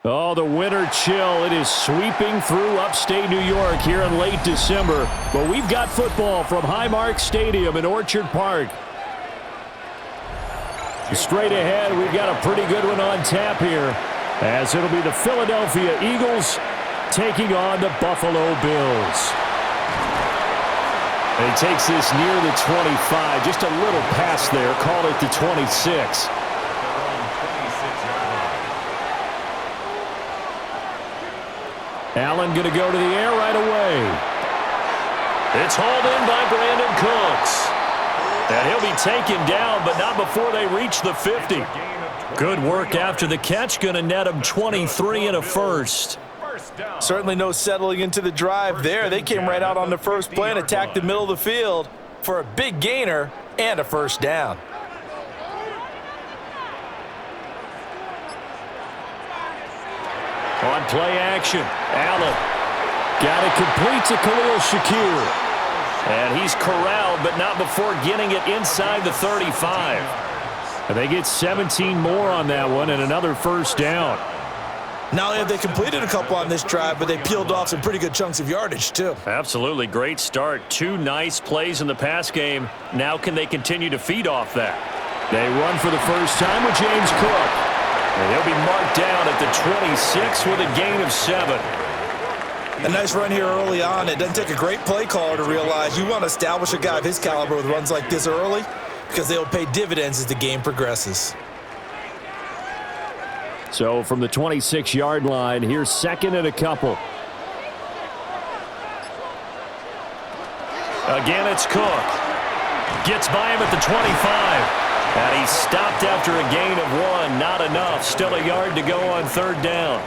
Oh, the winter chill. It is sweeping through upstate New York here in late December. But we've got football from Highmark Stadium in Orchard Park. Straight ahead, we've got a pretty good one on tap here, as it'll be the Philadelphia Eagles taking on the Buffalo Bills. And he takes this near the 25. Just a little pass there. Called it the 26. Allen going to go to the air right away. It's hauled in by Brandon Cooks. And he'll be taken down, but not before they reach the 50. Good work after the catch. Going to net him 23 and a first. Certainly no settling into the drive there. They came right out on the first play and attacked the middle of the field for a big gainer and a first down. On play action, Allen got it complete to Khalil Shakir. And he's corralled, but not before getting it inside the 35. And they get 17 more on that one and another first down. Not only have they completed a couple on this drive, but they peeled off some pretty good chunks of yardage, too. Absolutely. Great start. 2 nice plays in the pass game. Now can they continue to feed off that? They run for the first time with James Cook. And he'll be marked down at the 26 with a gain of 7. A nice run here early on. It doesn't take a great play caller to realize you want to establish a guy of his caliber with runs like this early, because they'll pay dividends as the game progresses. So from the 26-yard line, here's second and a couple. Again, it's Cook. Gets by him at the 25. And he's stopped after a gain of 1. Not enough. Still a yard to go on third down.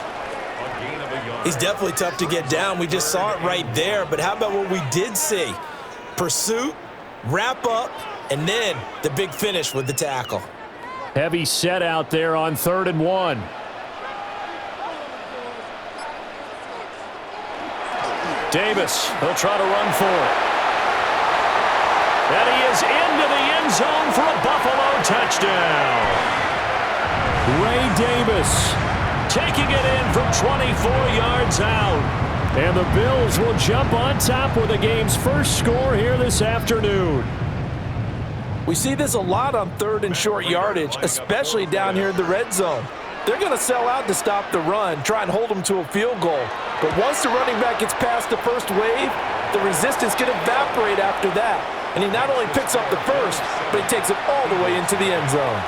He's definitely tough to get down. We just saw it right there. But how about what we did see? Pursuit, wrap up, and then the big finish with the tackle. Heavy set out there on 3rd and 1. Davis, he'll try to run for it. And he is into the end zone for a Buffalo touchdown. Ray Davis taking it in from 24 yards out. And the Bills will jump on top with the game's first score here this afternoon. We see this a lot on 3rd and short yardage, especially down here in the red zone. They're going to sell out to stop the run, try and hold them to a field goal. But once the running back gets past the first wave, the resistance can evaporate after that. And he not only picks up the first, but he takes it all the way into the end zone.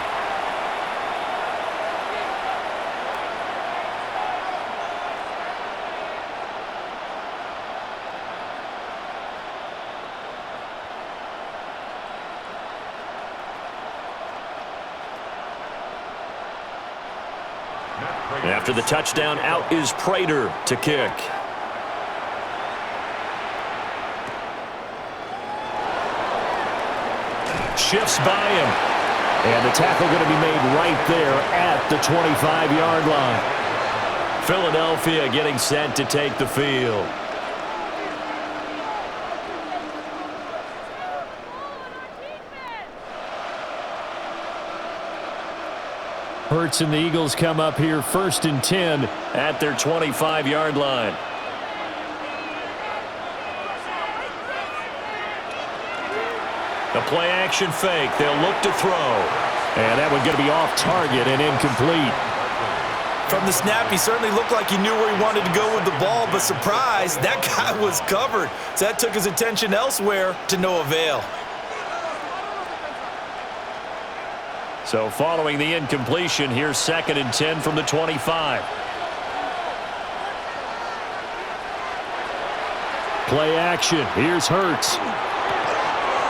After the touchdown, out is Prater to kick. Shifts by him. And the tackle going to be made right there at the 25-yard line. Philadelphia getting set to take the field. Hurts and the Eagles come up here 1st and 10 at their 25-yard line. The play action fake. They'll look to throw. And that one going to be off target and incomplete. From the snap, he certainly looked like he knew where he wanted to go with the ball, but surprise, that guy was covered. So that took his attention elsewhere to no avail. So following the incompletion, here's 2nd and 10 from the 25. Play action. Here's Hurts.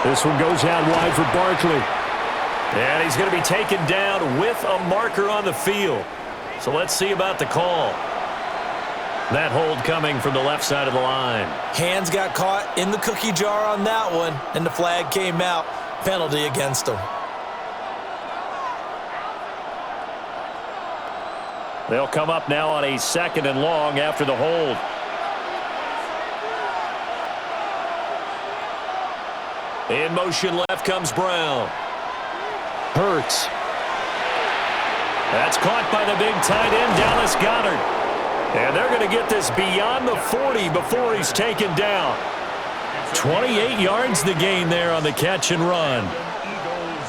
This one goes out wide for Barkley. And he's going to be taken down with a marker on the field. So let's see about the call. That hold coming from the left side of the line. Hands got caught in the cookie jar on that one, and the flag came out. Penalty against him. They'll come up now on a 2nd and long after the hold. In motion left comes Brown. Hurts. That's caught by the big tight end, Dallas Goedert. And they're going to get this beyond the 40 before he's taken down. 28 yards the gain there on the catch and run.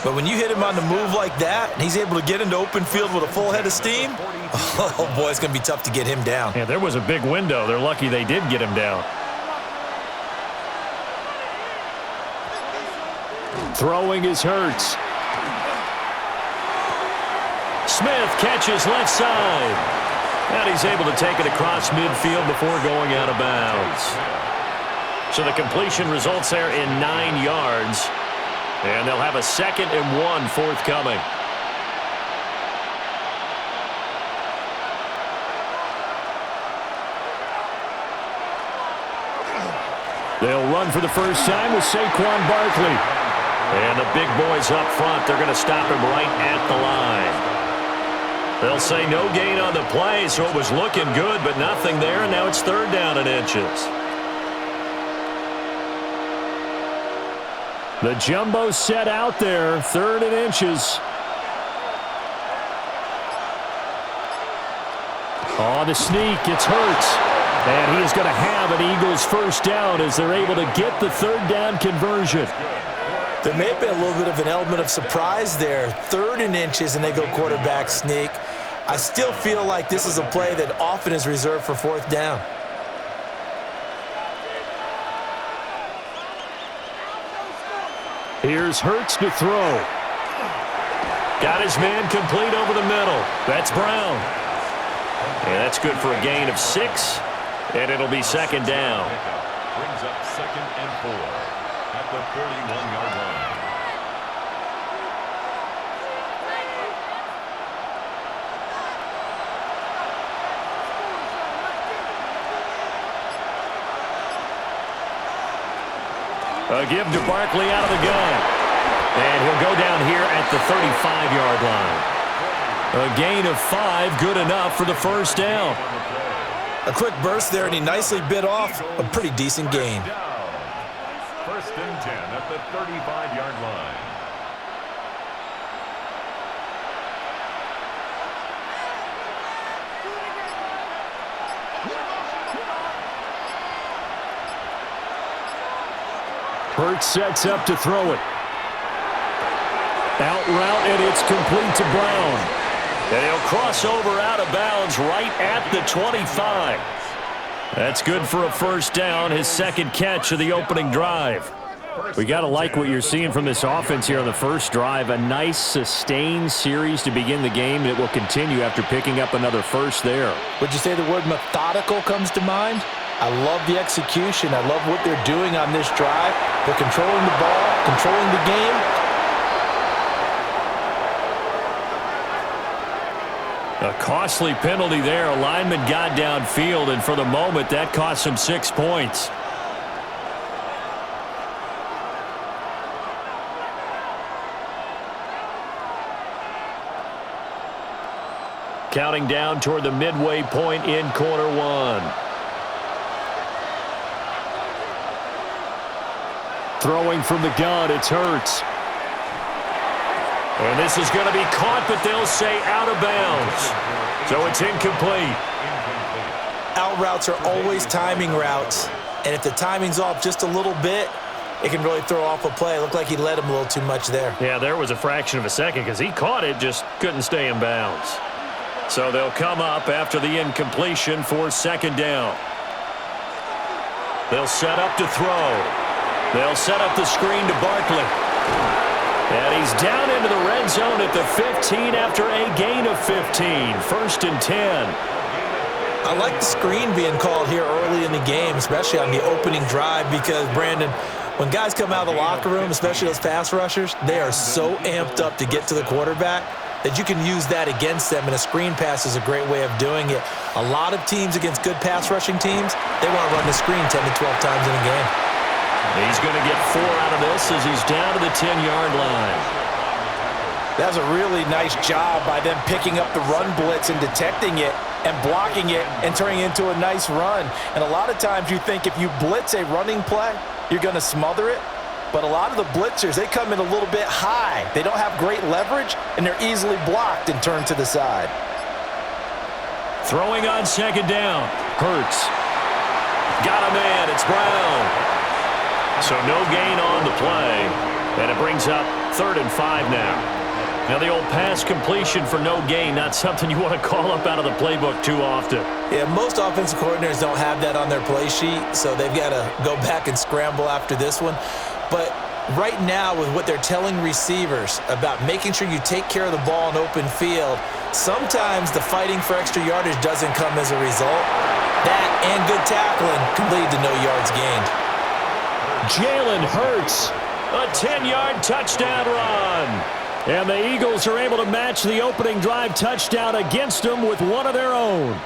But when you hit him on the move like that, and he's able to get into open field with a full head of steam, oh, boy, it's going to be tough to get him down. Yeah, there was a big window. They're lucky they did get him down. Throwing is Hurts. Smith catches left side. And he's able to take it across midfield before going out of bounds. So the completion results there in 9 yards. And they'll have a 2nd and 1 forthcoming. They'll run for the first time with Saquon Barkley. And the big boys up front, they're going to stop him right at the line. They'll say no gain on the play, so it was looking good, but nothing there, and now it's 3rd down and inches. The jumbo set out there, 3rd and inches. On the sneak, it's Hurts. And he is going to have an Eagles first down as they're able to get the 3rd down conversion. There may have been a little bit of an element of surprise there. 3rd and inches, and they go quarterback sneak. I still feel like this is a play that often is reserved for 4th down. Here's Hurts to throw. Got his man complete over the middle. That's Brown. And that's good for a gain of 6. And it'll be 2nd down. Brings up 2nd and 4 at the 41-yard line. A give to Barkley out of the gun. And he'll go down here at the 35-yard line. A gain of 5, good enough for the first down. A quick burst there, and he nicely bit off a pretty decent gain. 1st and 10 at the 35-yard line. Hurts sets up to throw it. Out route, and it's complete to Brown. And he'll cross over out of bounds right at the 25. That's good for a first down, his 2nd catch of the opening drive. We got to like what you're seeing from this offense here on the first drive. A nice, sustained series to begin the game, and it will continue after picking up another first there. Would you say the word methodical comes to mind? I love the execution. I love what they're doing on this drive. They're controlling the ball, controlling the game. A costly penalty there. A lineman got downfield, and for the moment, that cost him 6 points. Counting down toward the midway point in quarter 1. Throwing from the gun, it's Hurts. And this is going to be caught, but they'll say out of bounds. So it's incomplete. Out routes are always timing routes. And if the timing's off just a little bit, it can really throw off a play. It looked like he led him a little too much there. Yeah, there was a fraction of a second because he caught it, just couldn't stay in bounds. So they'll come up after the incompletion for 2nd down. They'll set up to throw. They'll set up the screen to Barkley. And he's down into the red zone at the 15 after a gain of 15. 1st and 10. I like the screen being called here early in the game, especially on the opening drive, because, Brandon, when guys come out of the locker room, especially those pass rushers, they are so amped up to get to the quarterback that you can use that against them, and a screen pass is a great way of doing it. A lot of teams against good pass rushing teams, they want to run the screen 10 to 12 times in a game. He's going to get 4 out of this as he's down to the 10-yard line. That's a really nice job by them picking up the run blitz and detecting it and blocking it and turning it into a nice run. And a lot of times you think if you blitz a running play, you're going to smother it. But a lot of the blitzers, they come in a little bit high. They don't have great leverage, and they're easily blocked and turned to the side. Throwing on second down. Hurts. Got a man. It's Brown. So no gain on the play. And it brings up 3rd and 5 now. Now the old pass completion for no gain, not something you want to call up out of the playbook too often. Yeah, most offensive coordinators don't have that on their play sheet, so they've got to go back and scramble after this one. But right now, with what they're telling receivers about making sure you take care of the ball in open field, sometimes the fighting for extra yardage doesn't come as a result. That and good tackling can lead to no yards gained. Jalen Hurts, a 10-yard touchdown run. And the Eagles are able to match the opening drive touchdown against them with one of their own.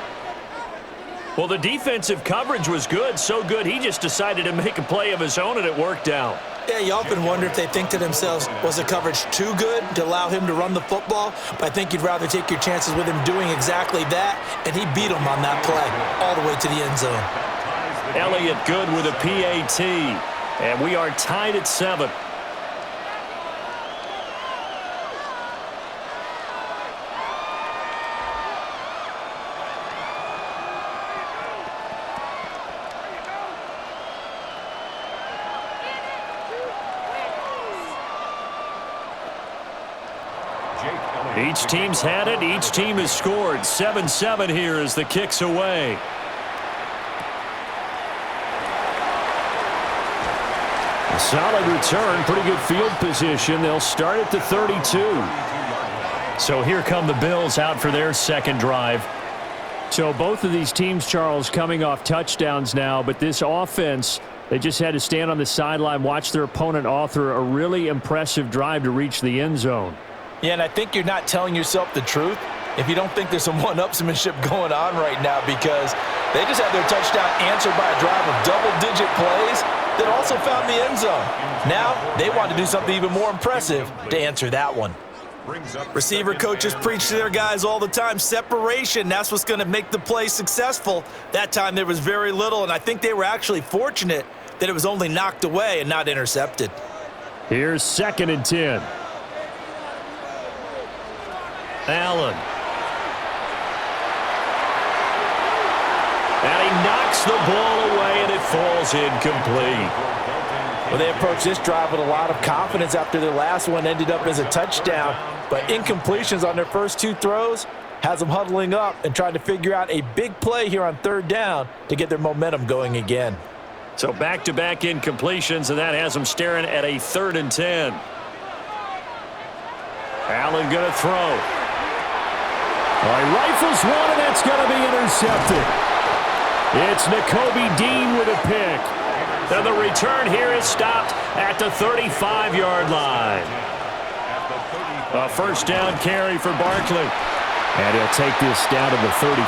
Well, the defensive coverage was good, so good he just decided to make a play of his own, and it worked out. Yeah, you often wonder if they think to themselves, was the coverage too good to allow him to run the football? But I think you'd rather take your chances with him doing exactly that, and he beat him on that play all the way to the end zone. Elliott good with a PAT, and we are tied at 7. Each team's had it. Each team has scored. 7-7 here as the kick's away. A solid return. Pretty good field position. They'll start at the 32. So here come the Bills out for their second drive. So both of these teams, Charles, coming off touchdowns now, but this offense, they just had to stand on the sideline, watch their opponent author a really impressive drive to reach the end zone. Yeah, and I think you're not telling yourself the truth if you don't think there's some one-upsmanship going on right now, because they just had their touchdown answered by a drive of double-digit plays that also found the end zone. Now they want to do something even more impressive to answer that one. Receiver coaches preach to their guys all the time, separation, that's what's going to make the play successful. That time there was very little, and I think they were actually fortunate that it was only knocked away and not intercepted. Here's 2nd and 10. Allen. And he knocks the ball away, and it falls incomplete. Well, they approached this drive with a lot of confidence after their last one ended up as a touchdown. But incompletions on their first 2 throws has them huddling up and trying to figure out a big play here on 3rd down to get their momentum going again. So back-to-back incompletions, and that has them staring at a 3rd and 10. Allen going to throw. All right, rifles one, and that's going to be intercepted. It's Nakobe Dean with a pick. And the return here is stopped at the 35-yard line. A 1st down carry for Barkley. And he'll take this down to the 33.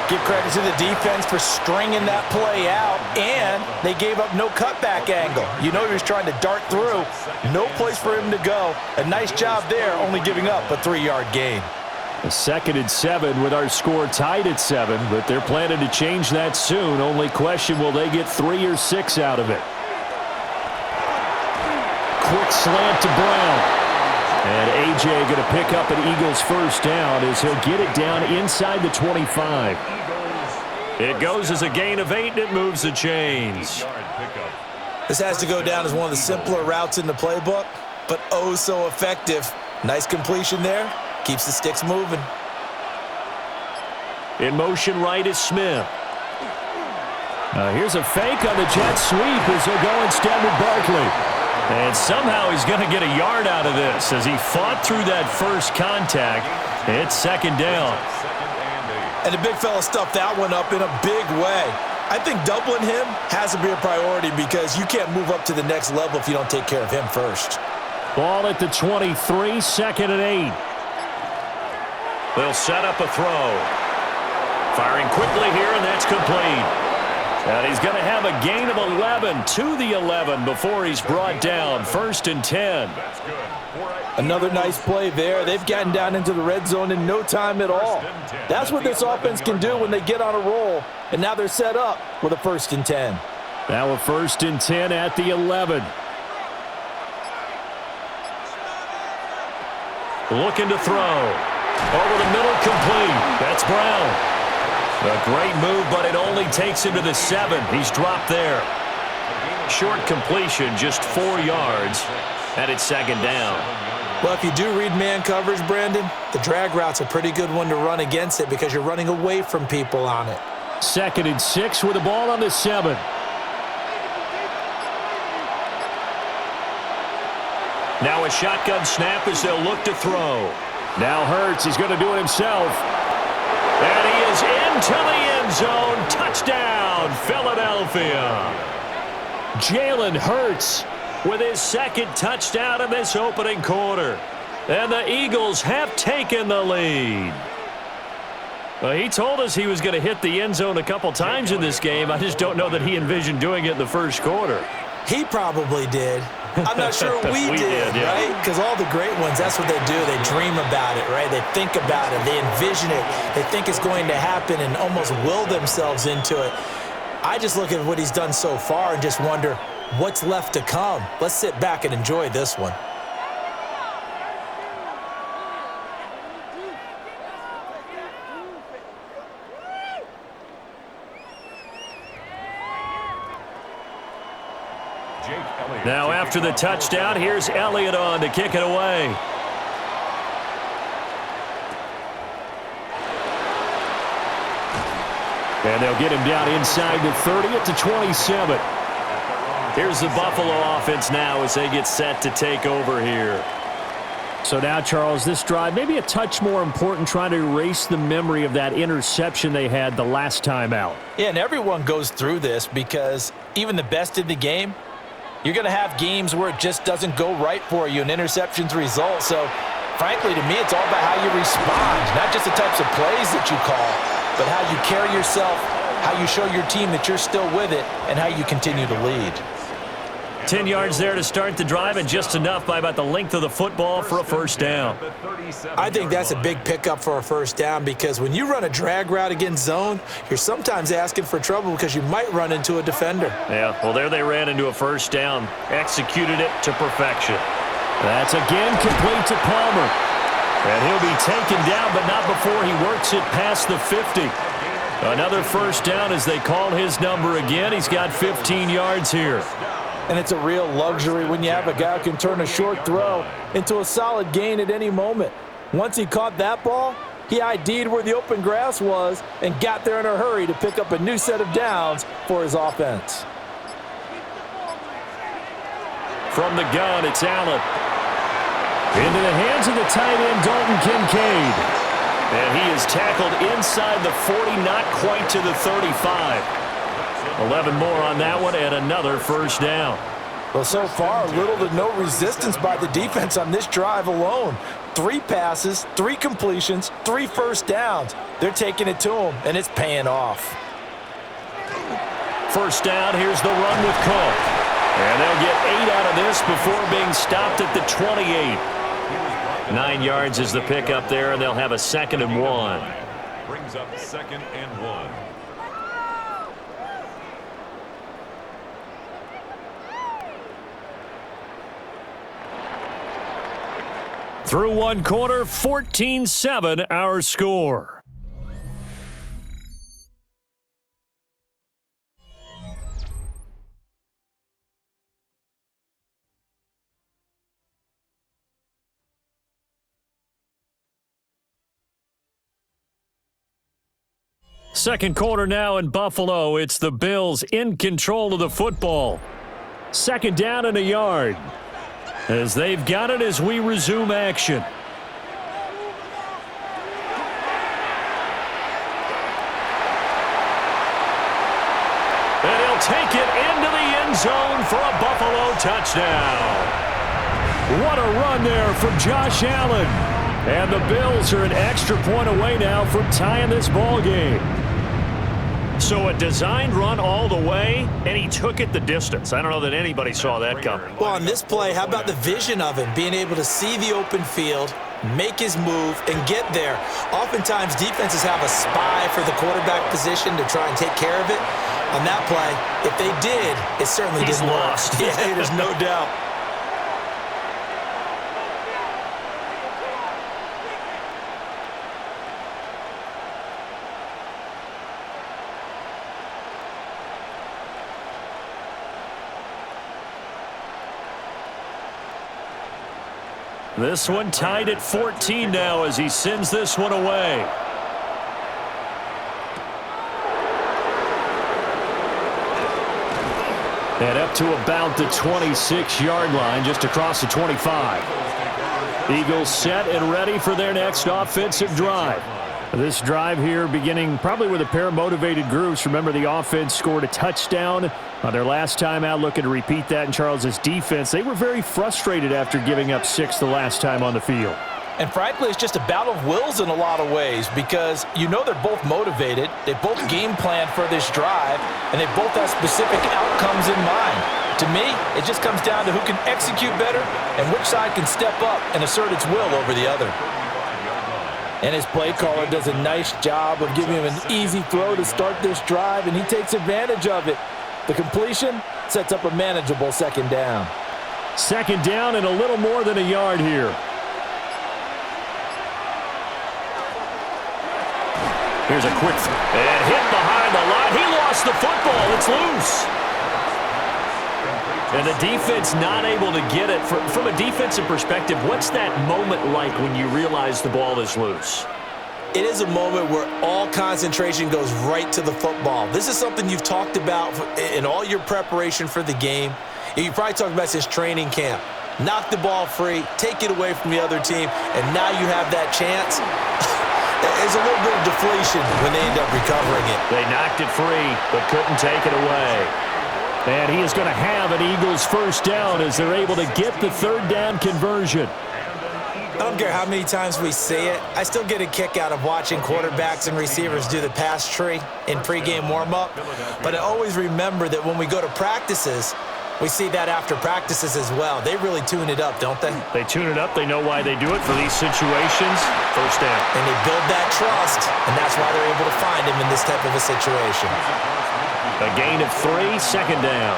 Give credit to the defense for stringing that play out, and they gave up no cutback angle. You know he was trying to dart through. No place for him to go. A nice job there, only giving up a 3-yard gain. A 2nd and 7 with our score tied at 7, but they're planning to change that soon. Only question, will they get 3 or 6 out of it? Quick slant to Brown. And A.J. going to pick up an Eagles 1st down as he'll get it down inside the 25. It goes as a gain of 8, and it moves the chains. This has to go down as one of the simpler routes in the playbook, but oh so effective. Nice completion there. Keeps the sticks moving. In motion right is Smith. Here's a fake on the jet sweep as he'll go instead with Barkley. And somehow he's going to get a yard out of this as he fought through that first contact. It's 2nd down. And the big fella stuffed that one up in a big way. I think doubling him has to be a priority because you can't move up to the next level if you don't take care of him first. Ball at the 23, 2nd and 8. They'll set up a throw. Firing quickly here, and that's complete. And he's going to have a gain of 11 to the 11 before he's brought down. 1st and 10. Another nice play there. They've gotten down into the red zone in no time at all. That's what this offense can do when they get on a roll. And now they're set up with a 1st and 10. Now a 1st and 10 at the 11. Looking to throw. Over the middle, complete. That's Brown. A great move, but it only takes him to the 7. He's dropped there. Short completion, just 4 yards, and it's 2nd down. Well, if you do read man coverage, Brandon, the drag route's a pretty good one to run against it because you're running away from people on it. 2nd and 6 with the ball on the 7. Now a shotgun snap as they'll look to throw. Now Hurts, he's going to do it himself. And he is into the end zone. Touchdown, Philadelphia. Jalen Hurts with his 2nd touchdown in this opening quarter. And the Eagles have taken the lead. Well, he told us he was going to hit the end zone a couple times in this game. I just don't know that he envisioned doing it in the 1st quarter. He probably did. I'm not sure we did, yeah. right? Because all the great ones, that's what they do. They dream about it, right? They think about it. They envision it. They think it's going to happen and almost will themselves into it. I just look at what he's done so far and just wonder what's left to come. Let's sit back and enjoy this one. Now after the touchdown, here's Elliott on to kick it away. And they'll get him down inside the 30 at the 27. Here's the Buffalo offense now as they get set to take over here. So now, Charles, this drive maybe a touch more important, trying to erase the memory of that interception they had the last time out. Yeah, and everyone goes through this because even the best in the game, you're going to have games where it just doesn't go right for you and interceptions result. So, frankly, to me, it's all about how you respond, not just the types of plays that you call, but how you carry yourself, how you show your team that you're still with it, and how you continue to lead. 10 yards there to start the drive, and just enough by about the length of the football for a 1st down. I think that's a big pickup for a 1st down because when you run a drag route against zone, you're sometimes asking for trouble because you might run into a defender. Yeah, well, there they ran into a 1st down, executed it to perfection. That's again complete to Palmer. And he'll be taken down, but not before he works it past the 50. Another 1st down as they call his number again. He's got 15 yards here. And it's a real luxury when you have a guy who can turn a short throw into a solid gain at any moment. Once he caught that ball, he ID'd where the open grass was and got there in a hurry to pick up a new set of downs for his offense. From the gun, it's Allen. Into the hands of the tight end, Dalton Kincaid. And he is tackled inside the 40, not quite to the 35. 11 more on that one, and another 1st down. Well, so far, little to no resistance by the defense on this drive alone. 3 passes, 3 completions, 3 1st downs. They're taking it to him, and it's paying off. 1st down, here's the run with Cook. And they'll get 8 out of this before being stopped at the 28. 9 yards is the pickup there, and they'll have a 2nd and 1. Brings up 2nd and 1. Through one quarter, 14-7 our score. Second quarter now in Buffalo. It's the Bills in control of the football. 2nd down and a yard. As they've got it as we resume action. And he'll take it into the end zone for a Buffalo touchdown. What a run there from Josh Allen. And the Bills are an extra point away now from tying this ball game. So a designed run all the way, and he took it the distance. I don't know that anybody saw that coming. Well, on this play, how about the vision of him, being able to see the open field, make his move, and get there. Oftentimes, defenses have a spy for the quarterback position to try and take care of it. On that play, if they did, it certainly didn't work. Lost. Yeah, there's no doubt. This one tied at 14 now as he sends this one away. And up to about the 26-yard line, just across the 25. Eagles set and ready for their next offensive drive. This drive here beginning probably with a pair of motivated groups. Remember, the offense scored a touchdown on their last time out, looking to repeat that in Charles's defense. They were very frustrated after giving up 6 the last time on the field. And frankly, it's just a battle of wills in a lot of ways because you know they're both motivated, they both game plan for this drive, and they both have specific outcomes in mind. To me, it just comes down to who can execute better and which side can step up and assert its will over the other. And his play caller does a nice job of giving him an easy throw to start this drive, and he takes advantage of it. The completion sets up a manageable second down. Second down and a little more than a yard here. Here's a quick and hit behind the line. He lost the football. It's loose. And the defense not able to get it. From a defensive perspective, what's that moment like when you realize the ball is loose? It is a moment where all concentration goes right to the football. This is something you've talked about in all your preparation for the game. You probably talked about this training camp. Knock the ball free, take it away from the other team, and now you have that chance. There's a little bit of deflation when they end up recovering it. They knocked it free, but couldn't take it away. And he is going to have an Eagles first down as they're able to get the third down conversion. I don't care how many times we see it. I still get a kick out of watching quarterbacks and receivers do the pass tree in pregame warm-up. But I always remember that when we go to practices, we see that after practices as well. They really tune it up, don't they? They tune it up. They know why they do it for these situations. First down. And they build that trust, and that's why they're able to find him in this type of a situation. A gain of 3, second down.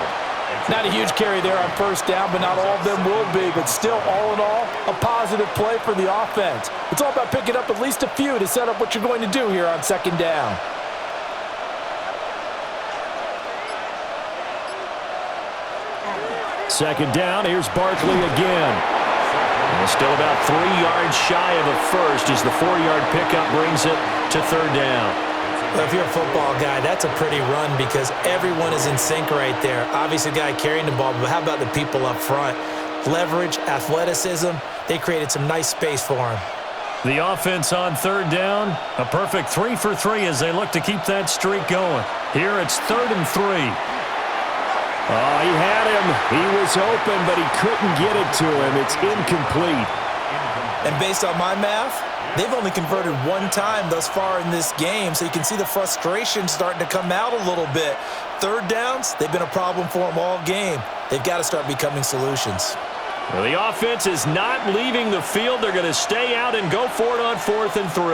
Not a huge carry there on first down, but not all of them will be. But still, all in all, a positive play for the offense. It's all about picking up at least a few to set up what you're going to do here on second down. Second down, here's Barkley again. And still about 3 yards shy of a first as the 4-yard pickup brings it to third down. Well, if you're a football guy, that's a pretty run because everyone is in sync right there. Obviously, the guy carrying the ball, but how about the people up front? Leverage, athleticism, they created some nice space for him. The offense on third down, a perfect 3 for 3 as they look to keep that streak going. Here it's 3rd and 3. Oh, he had him. He was open, but he couldn't get it to him. It's incomplete. And based on my math, they've only converted 1 time thus far in this game, so you can see the frustration starting to come out a little bit. Third downs, they've been a problem for them all game. They've got to start becoming solutions. Well, the offense is not leaving the field. They're going to stay out and go for it on 4th and 3.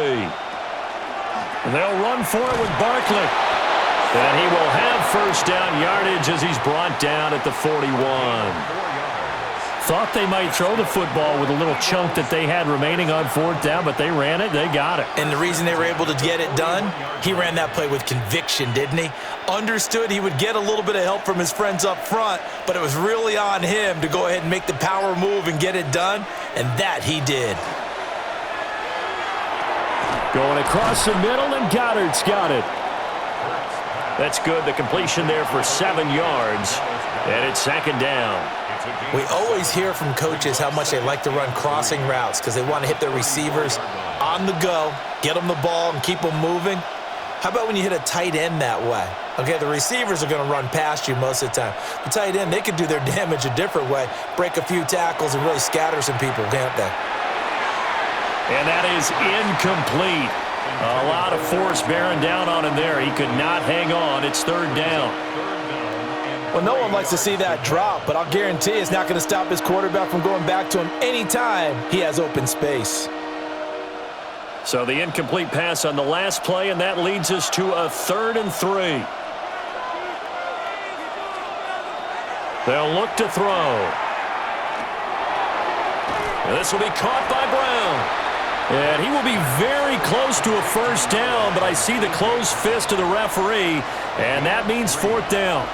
And they'll run for it with Barkley. And he will have first down yardage as he's brought down at the 41. Thought they might throw the football with a little chunk that they had remaining on 4th down, but they ran it. They got it. And the reason they were able to get it done, he ran that play with conviction, didn't he? Understood he would get a little bit of help from his friends up front, but it was really on him to go ahead and make the power move and get it done, and that he did. Going across the middle, and Goddard's got it. That's good. The completion there for 7 yards, and it's second down. We always hear from coaches how much they like to run crossing routes because they want to hit their receivers on the go, get them the ball, and keep them moving. How about when you hit a tight end that way? Okay, the receivers are going to run past you most of the time. The tight end, they can do their damage a different way, break a few tackles, and really scatter some people, can't they? And that is incomplete. A lot of force bearing down on him there. He could not hang on. It's third down. Well, no one likes to see that drop, but I'll guarantee it's not going to stop his quarterback from going back to him anytime he has open space. So the incomplete pass on the last play, and that leads us to a 3rd and 3. They'll look to throw. And this will be caught by Brown. And he will be very close to a first down, but I see the closed fist of the referee, and that means 4th down.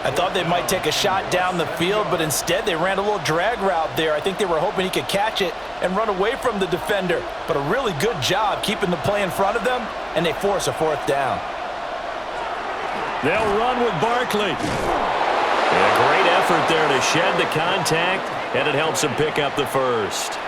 I thought they might take a shot down the field, but instead they ran a little drag route there. I think they were hoping he could catch it and run away from the defender. But a really good job keeping the play in front of them, and they force a 4th down. They'll run with Barkley. A great effort there to shed the contact, and it helps him pick up the first.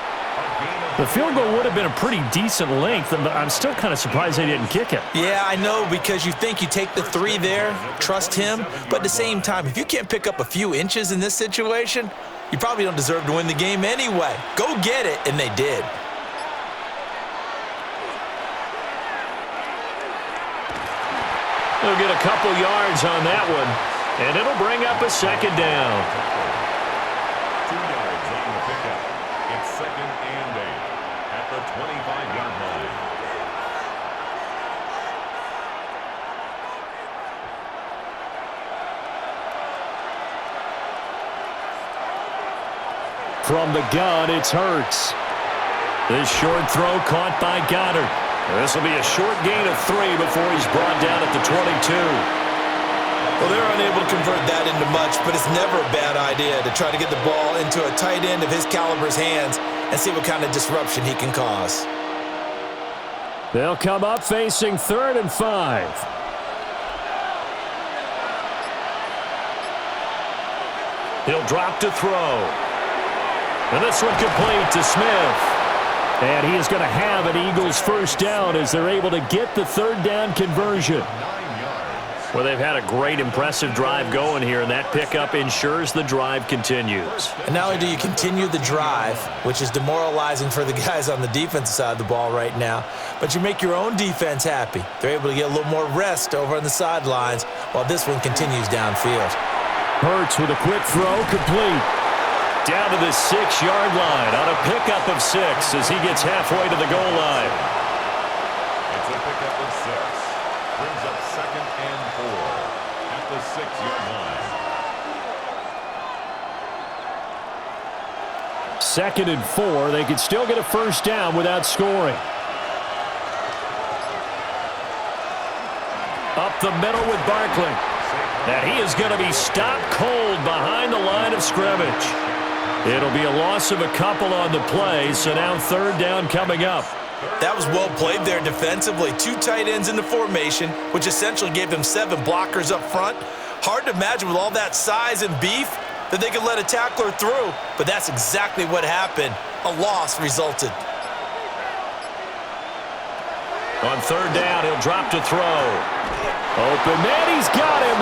The field goal would have been a pretty decent length, but I'm still kind of surprised they didn't kick it. Yeah, I know, because you think you take the 3 there, trust him, but at the same time, if you can't pick up a few inches in this situation, you probably don't deserve to win the game anyway. Go get it, and they did. They'll get a couple yards on that one, and it'll bring up a 2nd down. 2 yards on the pickup. It's 2nd and 8 at the 25-yard line. From the gun, it's Hurts. This short throw caught by Goddard. This will be a short gain of 3 before he's brought down at the 22. Well, they're unable to convert that into much, but it's never a bad idea to try to get the ball into a tight end of his caliber's hands and see what kind of disruption he can cause. They'll come up facing 3rd and 5. He'll drop to throw. And this one complete to Smith. And he is going to have an Eagles first down as they're able to get the 3rd down conversion. Well, they've had a great, impressive drive going here, and that pickup ensures the drive continues. And not only do you continue the drive, which is demoralizing for the guys on the defensive side of the ball right now, but you make your own defense happy. They're able to get a little more rest over on the sidelines while this one continues downfield. Hurts with a quick throw, complete. Down to the 6-yard line on a pickup of 6 as he gets halfway to the goal line. It's a pickup of 6. Brings up 2nd and 4 at the 6-yard line. 2nd and 4. They could still get a first down without scoring. Up the middle with Barkley. And he is going to be stopped cold behind the line of scrimmage. It'll be a loss of a couple on the play, so now 3rd down coming up. That was well played there defensively. 2 tight ends in the formation, which essentially gave them 7 blockers up front. Hard to imagine with all that size and beef that they could let a tackler through, but that's exactly what happened. A loss resulted. On 3rd down, he'll drop to throw. Open man, he's got him.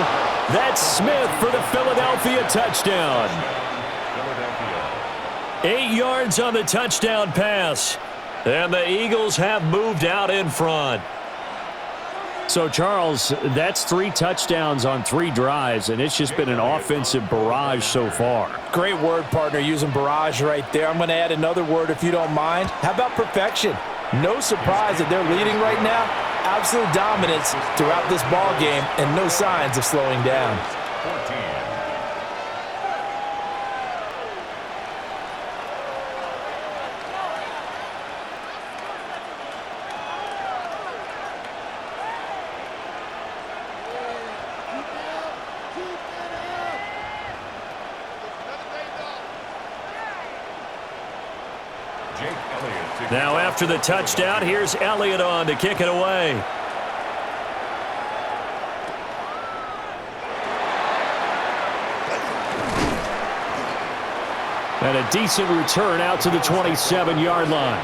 That's Smith for the Philadelphia touchdown. 8 yards on the touchdown pass. And the Eagles have moved out in front. So, Charles, that's 3 touchdowns on 3 drives, and it's just been an offensive barrage so far. Great word, partner, using barrage right there. I'm going to add another word if you don't mind. How about perfection? No surprise that they're leading right now. Absolute dominance throughout this ball game and no signs of slowing down. 14. Now after the touchdown, here's Elliott on to kick it away. And a decent return out to the 27-yard line.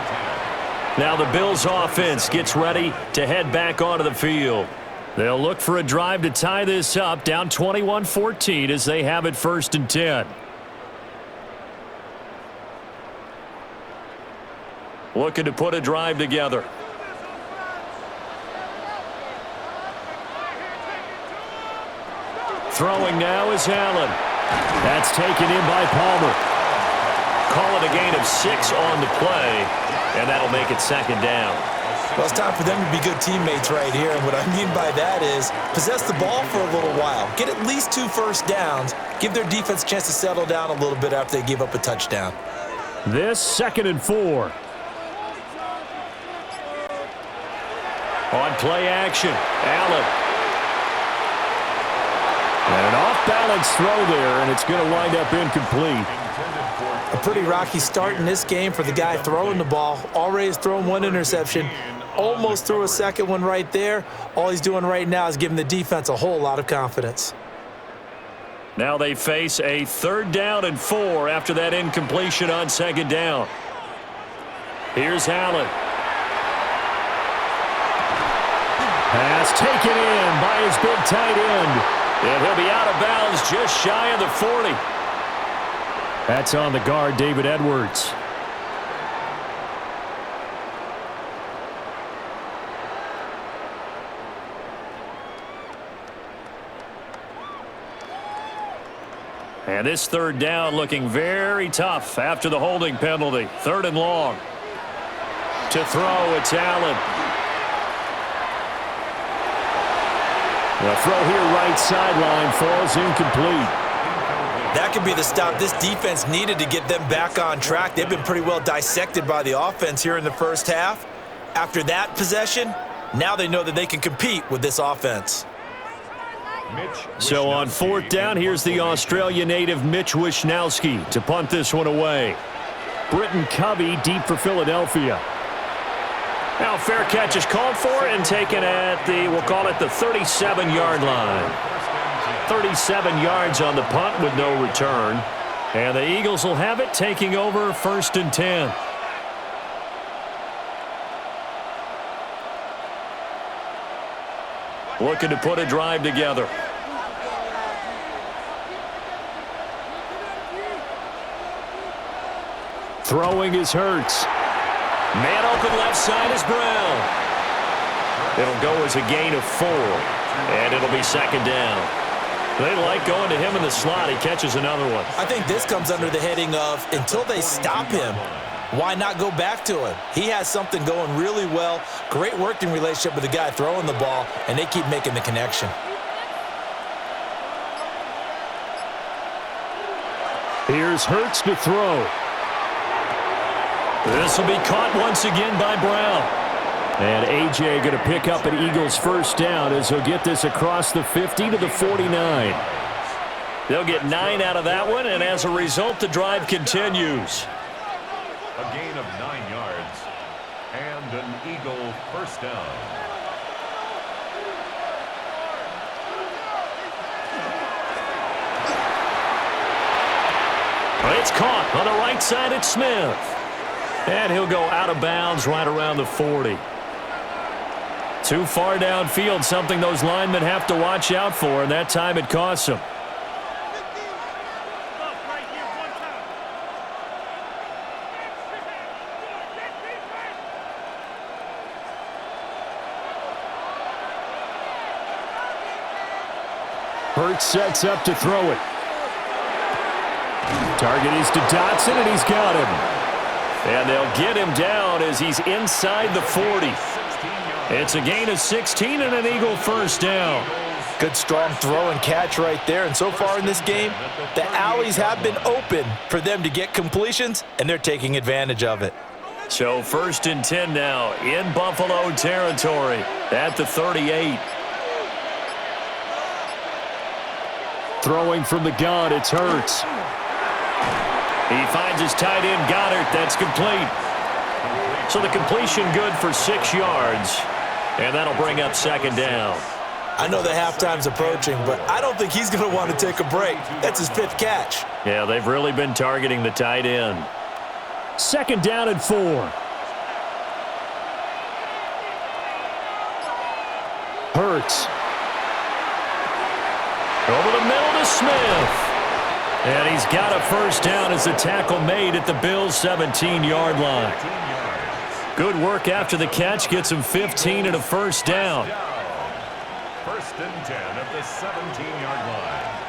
Now the Bills offense gets ready to head back onto the field. They'll look for a drive to tie this up, down 21-14 as they have it 1st and 10. Looking to put a drive together. Throwing now is Allen. That's taken in by Palmer. Call it a gain of 6 on the play, and that'll make it second down. Well, it's time for them to be good teammates right here, and what I mean by that is possess the ball for a little while, get at least 2 first downs, give their defense a chance to settle down a little bit after they give up a touchdown. This 2nd and 4. On play action, Allen. And an off-balance throw there, and it's going to wind up incomplete. A pretty rocky start in this game for the guy throwing the ball. Already has thrown 1 interception. Almost threw a second one right there. All he's doing right now is giving the defense a whole lot of confidence. Now they face a 3rd down and 4 after that incompletion on 2nd down. Here's Allen. Pass taken in by his big tight end. And he'll be out of bounds just shy of the 40. That's on the guard, David Edwards. And this 3rd down looking very tough after the holding penalty. 3rd and long. To throw, it's Allen. The throw here right sideline falls incomplete. That could be the stop this defense needed to get them back on track. They've been pretty well dissected by the offense here in the first half. After that possession, now they know that they can compete with this offense. So on 4th down, here's the Australia native Mitch Wishnowsky to punt this one away. Britton Covey deep for Philadelphia. Now fair catch is called for and taken at the, we'll call it the 37-yard line. 37 yards on the punt with no return. And the Eagles will have it, taking over 1st and 10. Looking to put a drive together. Throwing is Hurts. Man open left side is Brown. It'll go as a gain of 4. And it'll be 2nd down. They like going to him in the slot. He catches another one. I think this comes under the heading of until they stop him, why not go back to him? He has something going really well. Great working relationship with the guy throwing the ball, and they keep making the connection. Here's Hurts to throw. This will be caught once again by Brown. And A.J. going to pick up an Eagles 1st down as he'll get this across the 50 to the 49. They'll get 9 out of that one, and as a result, the drive continues. A gain of 9 yards and an Eagle 1st down. It's caught on the right side at Smith. And he'll go out of bounds right around the 40. Too far downfield, something those linemen have to watch out for, and that time it costs them. Hurts sets up to throw it. Target is to Dotson, and he's got him. And they'll get him down as he's inside the 40. It's a gain of 16 and an Eagle 1st down. Good strong throw and catch right there. And so far in this game, the alleys have been open for them to get completions, and they're taking advantage of it. So 1st and 10 now in Buffalo territory at the 38. Throwing from the gun, it's Hurts. He finds his tight end, Goddard. That's complete. So the completion good for 6 yards. And that'll bring up 2nd down. I know the halftime's approaching, but I don't think he's going to want to take a break. That's his 5th catch. Yeah, they've really been targeting the tight end. 2nd down and 4. Hurts. Over the middle to Smith. And he's got a 1st down as the tackle made at the Bills' 17-yard line. Good work after the catch. Gets him 15 and a 1st down. First and 10 at the 17-yard line.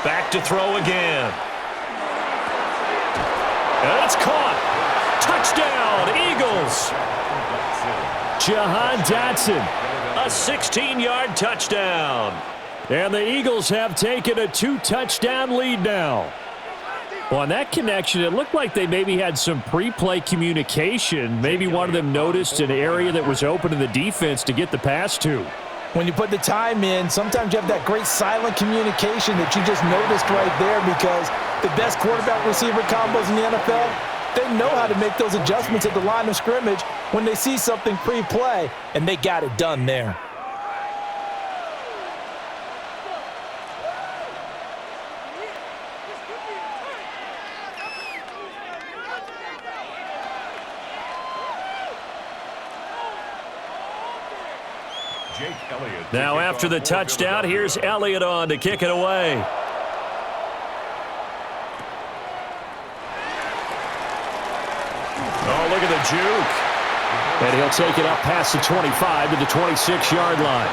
Back to throw again. And it's caught. Touchdown, Eagles. Jahan Dotson, a 16-yard touchdown. And the Eagles have taken a 2-touchdown lead now. Well, on that connection, it looked like they maybe had some pre-play communication. Maybe one of them noticed an area that was open to the defense to get the pass to. When you put the time in, sometimes you have that great silent communication that you just noticed right there, because the best quarterback-receiver combos in the NFL, they know how to make those adjustments at the line of scrimmage when they see something pre-play, and they got it done there. Now after the touchdown, here's Elliott on to kick it away. Oh, look at the juke. And he'll take it up past the 25 to the 26-yard line.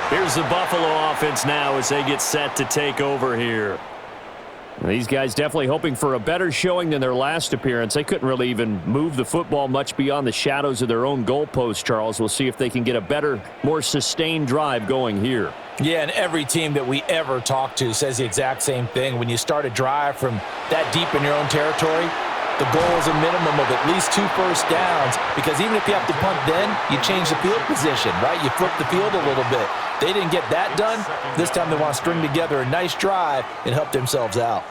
Here's the Buffalo offense now as they get set to take over here. These guys definitely hoping for a better showing than their last appearance. They couldn't really even move the football much beyond the shadows of their own goalpost, Charles. We'll see if they can get a better, more sustained drive going here. Yeah, and every team that we ever talk to says the exact same thing. When you start a drive from that deep in your own territory, the goal is a minimum of at least 2 first downs, because even if you have to punt then, you change the field position, right? You flip the field a little bit. They didn't get that done. This time they want to string together a nice drive and help themselves out.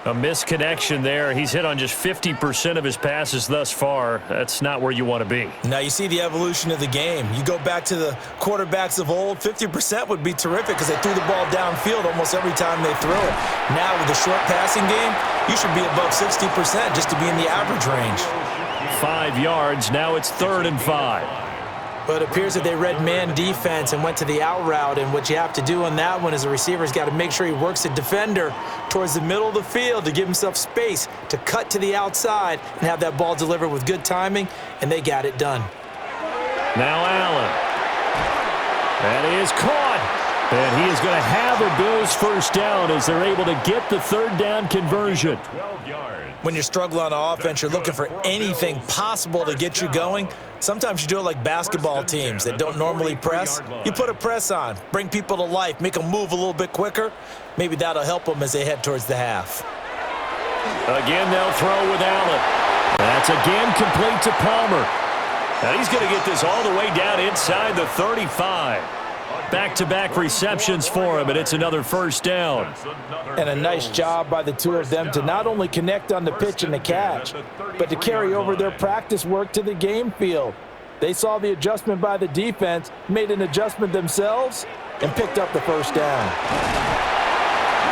A misconnection there. He's hit on just 50% of his passes thus far. That's not where you want to be. Now you see the evolution of the game. You go back to the quarterbacks of old, 50% would be terrific because they threw the ball downfield almost every time they threw it. Now with the short passing game, you should be above 60% just to be in the average range. 5 yards. Now it's 3rd and 5. But it appears that they read man defense and went to the out route, and what you have to do on that one is the receiver's got to make sure he works the defender towards the middle of the field to give himself space to cut to the outside and have that ball delivered with good timing, and they got it done. Now Allen. That is caught. And he is going to have a Bills first down as they're able to get the 3rd down conversion. When you're struggling on offense, you're looking for anything possible to get you going. Sometimes you do it like basketball teams that don't normally press. You put a press on, bring people to life, make them move a little bit quicker. Maybe that'll help them as they head towards the half. Again, they'll throw with Allen. That's again complete to Palmer. Now he's going to get this all the way down inside the 35. Back-to-back receptions for him, and it's another first down. And a nice job by the two of them to not only connect on the pitch and the catch, but to carry over their practice work to the game field. They saw the adjustment by the defense, made an adjustment themselves, and picked up the first down.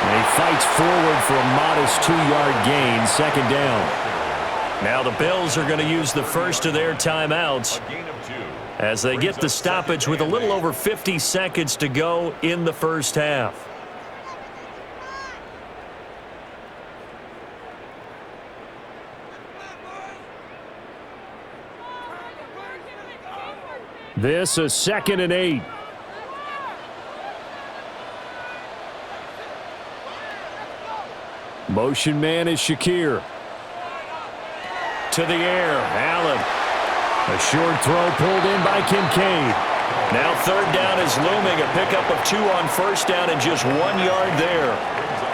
And he fights forward for a modest 2-yard gain, 2nd down. Now the Bills are going to use the first of their timeouts as they get the stoppage with a little over 50 seconds to go in the first half. This is 2nd and 8. Motion man is Shakir. To the air, Allen. A short throw pulled in by Kincaid. Now 3rd down is looming. A pickup of 2 on first down and just 1 yard there.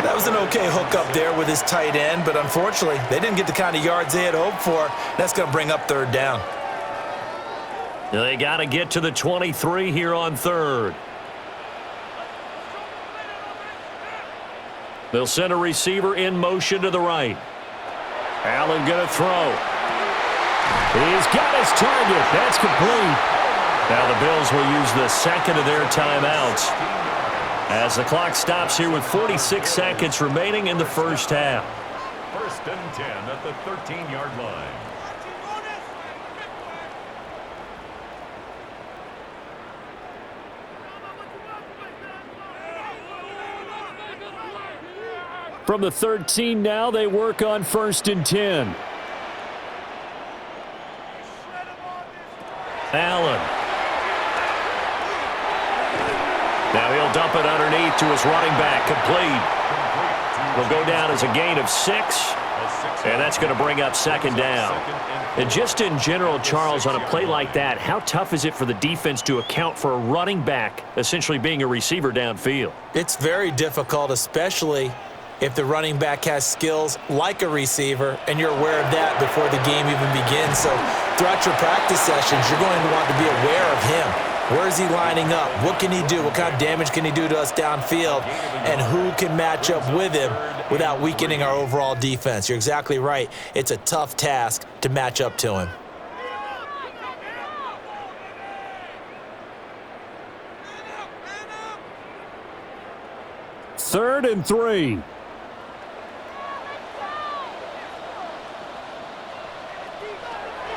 That was an okay hookup there with his tight end, but unfortunately, they didn't get the kind of yards they had hoped for. That's going to bring up 3rd down. They got to get to the 23 here on 3rd. They'll send a receiver in motion to the right. Allen going to throw. He's got his target. That's complete. Now the Bills will use the 2nd of their timeouts as the clock stops here with 46 seconds remaining in the first half. First and 10 at the 13-yard line. From the 13 now, they work on first and 10. Allen. Now he'll dump it underneath to his running back. Complete. Will go down as a gain of 6. And that's going to bring up second down. And just in general, Charles, on a play like that, how tough is it for the defense to account for a running back essentially being a receiver downfield? It's very difficult, especially if the running back has skills like a receiver, and you're aware of that before the game even begins. So throughout your practice sessions, you're going to want to be aware of him. Where is he lining up? What can he do? What kind of damage can he do to us downfield? And who can match up with him without weakening our overall defense? You're exactly right. It's a tough task to match up to him. Third and 3.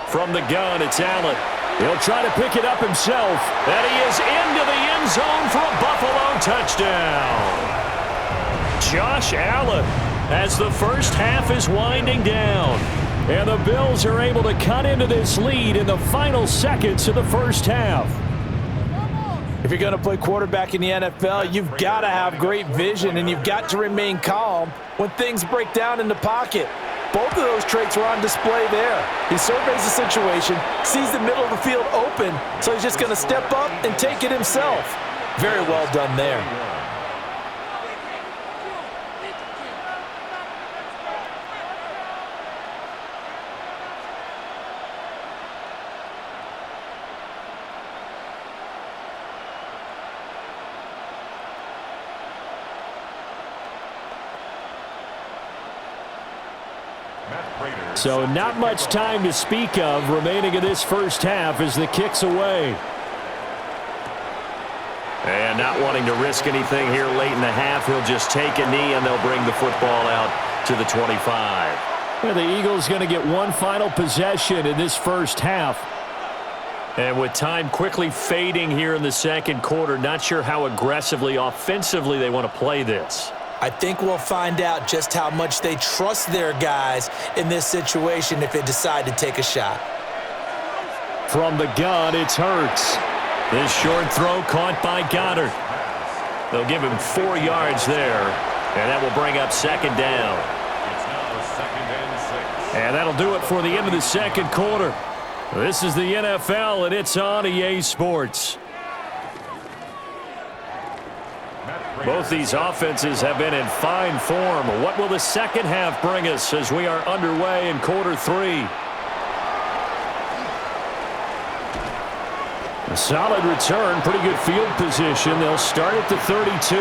From the gun, it's Allen. He'll try to pick it up himself. And he is into the end zone for a Buffalo touchdown. Josh Allen as the first half is winding down. And the Bills are able to cut into this lead in the final seconds of the first half. If you're going to play quarterback in the NFL, you've got to have great vision, and you've got to remain calm when things break down in the pocket. Both of those traits were on display there. He surveys the situation, sees the middle of the field open, so he's just going to step up and take it himself. Very well done there. So not much time to speak of remaining in this first half as the kick's away. And not wanting to risk anything here late in the half, he'll just take a knee and they'll bring the football out to the 25. Well, the Eagles going to get one final possession in this first half. And with time quickly fading here in the second quarter, not sure how aggressively, offensively they want to play this. I think we'll find out just how much they trust their guys in this situation if they decide to take a shot. From the gun, it's Hurts. This short throw caught by Goddard. They'll give him 4 yards there, and that will bring up second down. It's now second and 6. And that'll do it for the end of the second quarter. This is the NFL, and it's on EA Sports. Both these offenses have been in fine form. What will the second half bring us as we are underway in quarter 3? A solid return, pretty good field position. They'll start at the 32.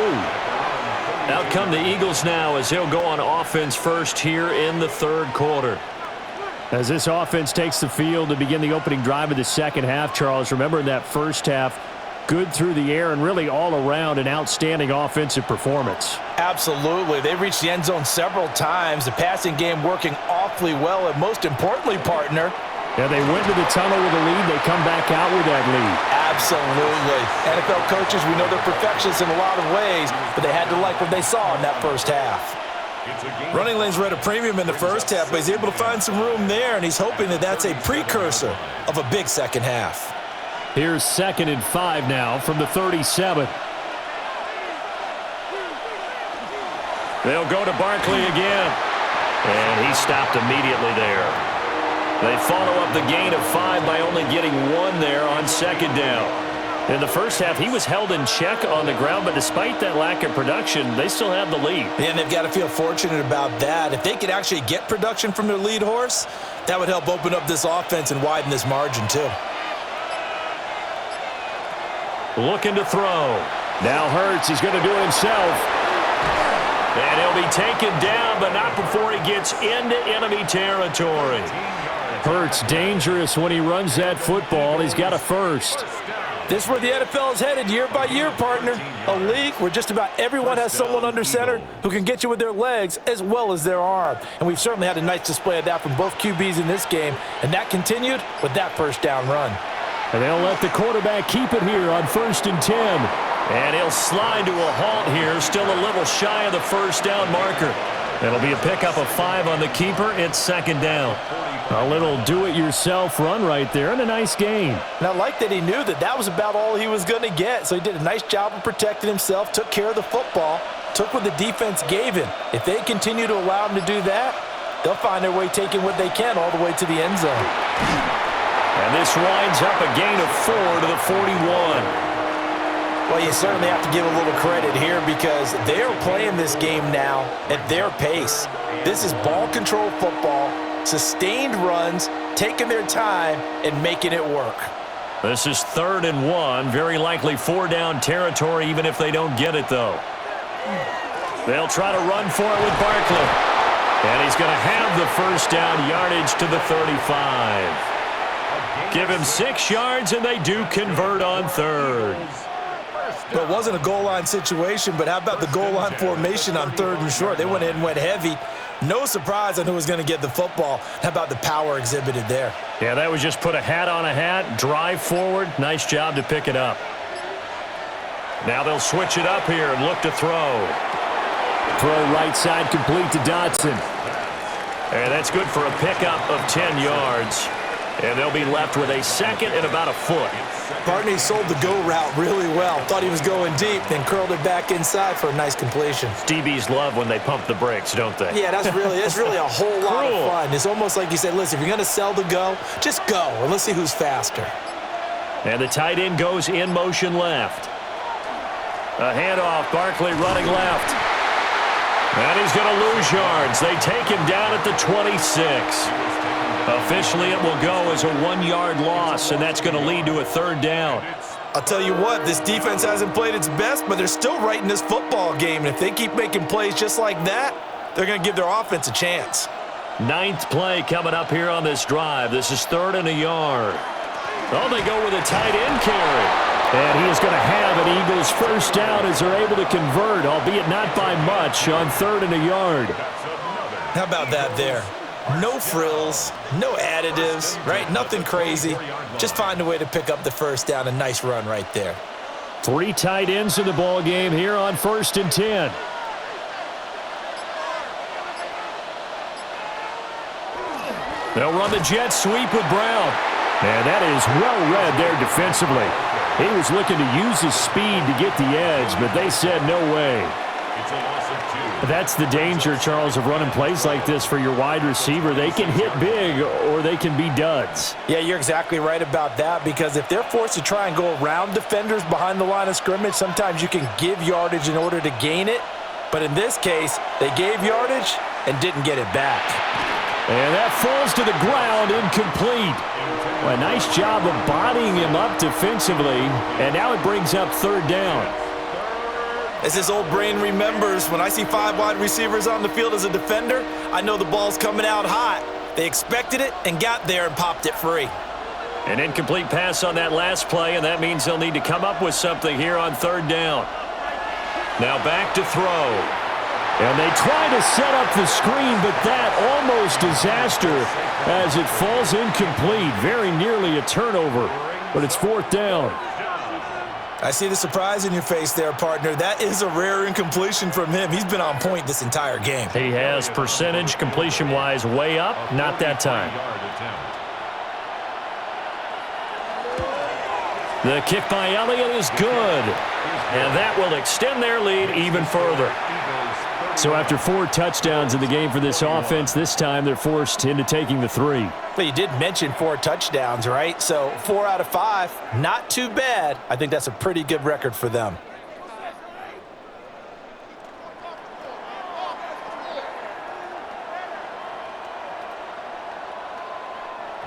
Out come the Eagles now as they'll go on offense first here in the third quarter. As this offense takes the field to begin the opening drive of the second half, Charles, remember in that first half, good through the air and really all around an outstanding offensive performance. Absolutely. They reached the end zone several times. The passing game working awfully well, and most importantly, partner, yeah, they went to the tunnel with a lead. They come back out with that lead. Absolutely. NFL coaches, we know they're perfectionists in a lot of ways, but they had to like what they saw in that first half. Running lanes were at a premium in the first half, but he's able to find some room there, and he's hoping that that's a precursor of a big second half. Here's 2nd and 5 now from the 37. They'll go to Barkley again. And he stopped immediately there. They follow up the gain of 5 by only getting 1 there on second down. In the first half, he was held in check on the ground, but despite that lack of production, they still have the lead. And they've got to feel fortunate about that. If they could actually get production from their lead horse, that would help open up this offense and widen this margin too. Looking to throw. Now Hurts, he's going to do it himself. And he'll be taken down, but not before he gets into enemy territory. Hurts dangerous when he runs that football. He's got a first. This is where the NFL is headed year by year, partner. A league where just about everyone has someone under center who can get you with their legs as well as their arm. And we've certainly had a nice display of that from both QBs in this game, and that continued with that first down run. And they'll let the quarterback keep it here on 1st and 10. And he'll slide to a halt here, still a little shy of the first down marker. It'll be a pickup of 5 on the keeper. It's 2nd down. A little do-it-yourself run right there, and a nice gain. And I like that he knew that that was about all he was going to get, so he did a nice job of protecting himself, took care of the football, took what the defense gave him. If they continue to allow him to do that, they'll find their way taking what they can all the way to the end zone. And this winds up a gain of 4 to the 41. Well, you certainly have to give a little credit here because they're playing this game now at their pace. This is ball control football, sustained runs, taking their time, and making it work. This is 3rd and 1, very likely 4-down territory even if they don't get it, though. They'll try to run for it with Barkley. And he's going to have the first down yardage to the 35. Give him 6 yards, and they do convert on 3rd. Well, it wasn't a goal line situation, but how about the goal line formation on 3rd and short? They went ahead and went heavy. No surprise on who was going to get the football. How about the power exhibited there? Yeah, that was just put a hat on a hat, drive forward. Nice job to pick it up. Now they'll switch it up here and look to throw. Throw right side complete to Dotson. And that's good for a pickup of 10 yards. And they'll be left with a 2nd and about a foot. Barney sold the go route really well. Thought he was going deep, then curled it back inside for a nice completion. DBs love when they pump the brakes, don't they? Yeah, that's really a whole lot of fun. It's almost like you said, listen, if you're going to sell the go, just go, and let's see who's faster. And the tight end goes in motion left. A handoff, Barkley running left. And he's going to lose yards. They take him down at the 26. Officially, it will go as a 1-yard loss, and that's going to lead to a 3rd down. I'll tell you what, this defense hasn't played its best, but they're still right in this football game. And if they keep making plays just like that, they're going to give their offense a chance. 9th play coming up here on this drive. This is 3rd and a yard. Oh, they go with a tight end carry. And he is going to have an Eagles first down as they're able to convert, albeit not by much, on 3rd and a yard. How about that there? No frills, no additives, right? Nothing crazy. Just find a way to pick up the first down. A nice run right there. 3 tight ends in the ball game here on 1st and 10. They'll run the jet sweep with Brown. And that is well read there defensively. He was looking to use his speed to get the edge, but they said no way. It's a loss of 2. That's the danger, Charles, of running plays like this for your wide receiver. They can hit big or they can be duds. Yeah, you're exactly right about that because if they're forced to try and go around defenders behind the line of scrimmage, sometimes you can give yardage in order to gain it. But in this case, they gave yardage and didn't get it back. And that falls to the ground, incomplete. A nice job of bodying him up defensively, and now it brings up 3rd down. As this old brain remembers, when I see 5 wide receivers on the field as a defender, I know the ball's coming out hot. They expected it and got there and popped it free. An incomplete pass on that last play, and that means they'll need to come up with something here on 3rd down. Now back to throw. And they try to set up the screen, but that almost disaster as it falls incomplete. Very nearly a turnover, but it's 4th down. I see the surprise in your face there, partner. That is a rare incompletion from him. He's been on point this entire game. He has percentage completion-wise way up, not that time. The kick by Elliott is good, and that will extend their lead even further. So after 4 touchdowns in the game for this offense, this time they're forced into taking the 3. But you did mention 4 touchdowns, right? So 4 out of 5, not too bad. I think that's a pretty good record for them.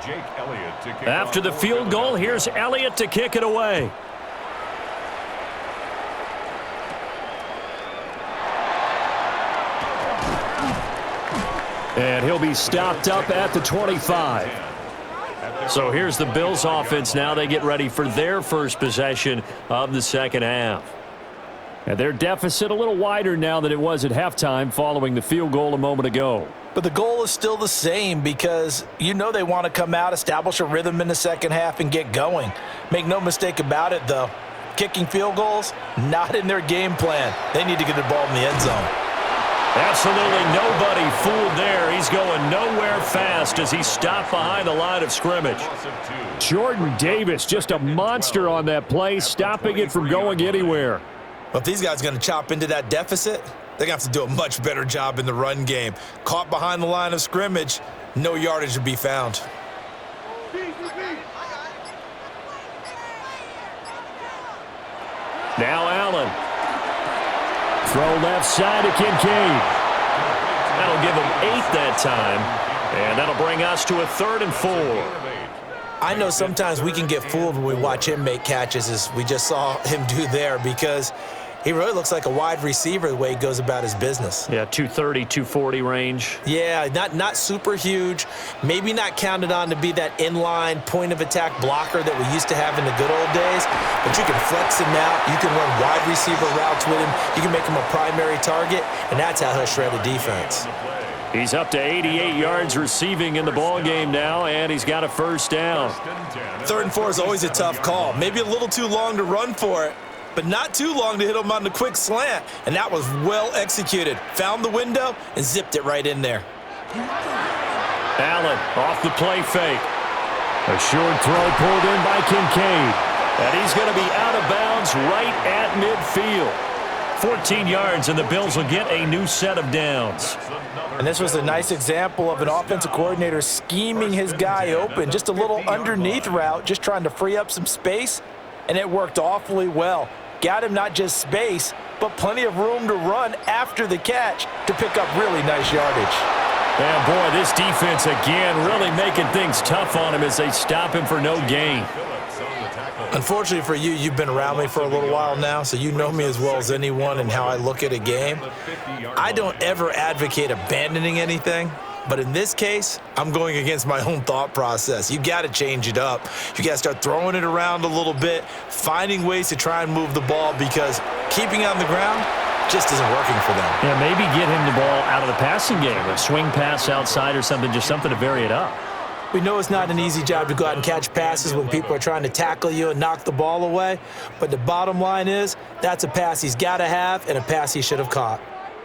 Jake Elliott to kick After the field goal, here's Elliott to kick it away. And he'll be stopped up at the 25. So here's the Bills offense now. They get ready for their first possession of the second half. And their deficit a little wider now than it was at halftime following the field goal a moment ago. But the goal is still the same because you know they want to come out, establish a rhythm in the second half, and get going. Make no mistake about it, though. Kicking field goals, not in their game plan. They need to get the ball in the end zone. Absolutely nobody fooled there. He's going nowhere fast as he's stopped behind the line of scrimmage. Jordan Davis, just a monster on that play, stopping it from going anywhere. Well, if these guys are going to chop into that deficit, they're going to have to do a much better job in the run game. Caught behind the line of scrimmage, no yardage to be found. Now Allen. Throw left side to Kincaid. That'll give him 8 that time. And that'll bring us to a 3rd and 4. I know sometimes we can get fooled when we watch him make catches, as we just saw him do there, because he really looks like a wide receiver the way he goes about his business. Yeah, 230, 240 range. Yeah, not super huge. Maybe not counted on to be that inline point-of-attack blocker that we used to have in the good old days. But you can flex him out. You can run wide receiver routes with him. You can make him a primary target, and that's how he'll shred a defense. He's up to 88 yards receiving in the ball game now, and he's got a first down. 3rd and 4 is always a tough call. Maybe a little too long to run for it, but not too long to hit him on the quick slant. And that was well executed. Found the window and zipped it right in there. Allen off the play fake. A short throw pulled in by Kincaid. And he's going to be out of bounds right at midfield. 14 yards, and the Bills will get a new set of downs. And this was a nice example of an offensive coordinator scheming his guy open. Just a little underneath route, just trying to free up some space, and it worked awfully well. Got him not just space, but plenty of room to run after the catch to pick up really nice yardage. And boy, this defense again really making things tough on him as they stop him for no gain. Unfortunately for you, you've been around me for a little while now, so you know me as well as anyone and how I look at a game. I don't ever advocate abandoning anything, but in this case, I'm going against my own thought process. You got to change it up. You got to start throwing it around a little bit, finding ways to try and move the ball, because keeping on the ground just isn't working for them. Yeah, maybe get him the ball out of the passing game, a swing pass outside or something, just something to vary it up. We know it's not an easy job to go out and catch passes when people are trying to tackle you and knock the ball away, but the bottom line is that's a pass he's got to have and a pass he should have caught.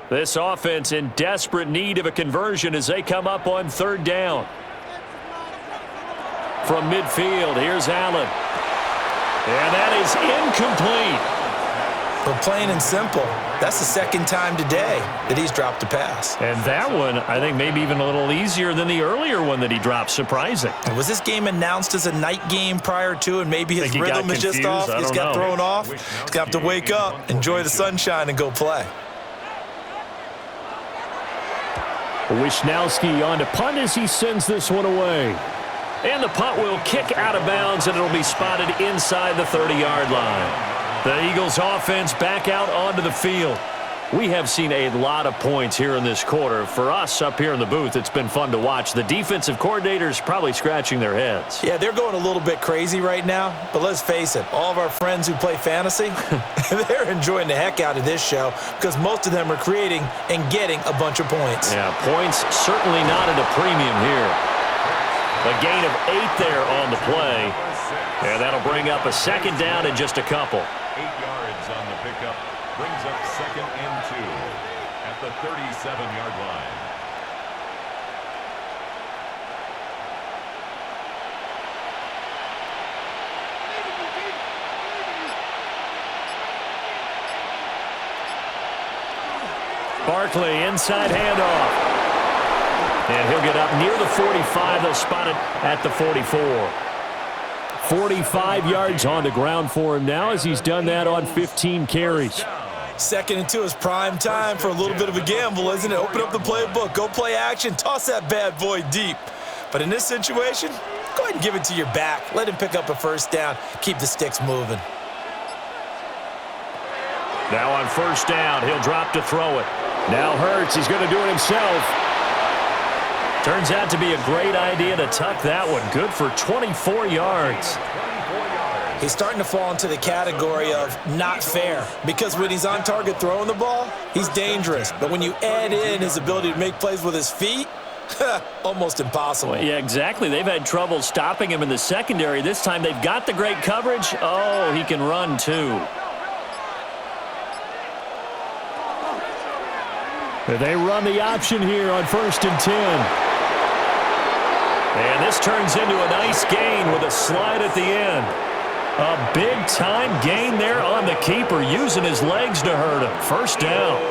This offense in desperate need of a conversion as they come up on 3rd down. From midfield, here's Allen. And that is incomplete. But plain and simple, that's the 2nd time today that he's dropped a pass. And that one, I think, maybe even a little easier than the earlier one that he dropped. Surprising. And was this game announced as a night game prior to, and maybe his rhythm is just off? He's got thrown off. He's going to have to wake up, enjoy the sunshine, and go play. Wisnowski on to punt as he sends this one away. And the punt will kick out of bounds, and it'll be spotted inside the 30-yard line. The Eagles offense back out onto the field. We have seen a lot of points here in this quarter. For us up here in the booth, it's been fun to watch. The defensive coordinators probably scratching their heads. Yeah, they're going a little bit crazy right now, but let's face it, all of our friends who play fantasy, they're enjoying the heck out of this show because most of them are creating and getting a bunch of points. Yeah, points certainly not at a premium here. A gain of 8 there on the play, and that'll bring up a 2nd down and just a couple. 8 yards on the pickup, brings up 2nd and 2 at the 37-yard line. Barkley, inside handoff. And he'll get up near the 45. They'll spot it at the 44. 45 yards on the ground for him now as he's done that on 15 carries. 2nd and 2 is prime time for a little bit of a gamble, isn't it? Open up the playbook, go play action, toss that bad boy deep. But in this situation, go ahead and give it to your back. Let him pick up a 1st down, keep the sticks moving. Now on 1st down, he'll drop to throw it. Now Hurts, he's going to do it himself. Turns out to be a great idea to tuck that one. Good for 24 yards. He's starting to fall into the category of not fair because when he's on target throwing the ball, he's dangerous. But when you add in his ability to make plays with his feet, almost impossible. Well, yeah, exactly. They've had trouble stopping him in the secondary. This time they've got the great coverage. Oh, he can run too. They run the option here on 1st and 10. And this turns into a nice gain with a slide at the end. A big-time gain there on the keeper, using his legs to hurt him. First down.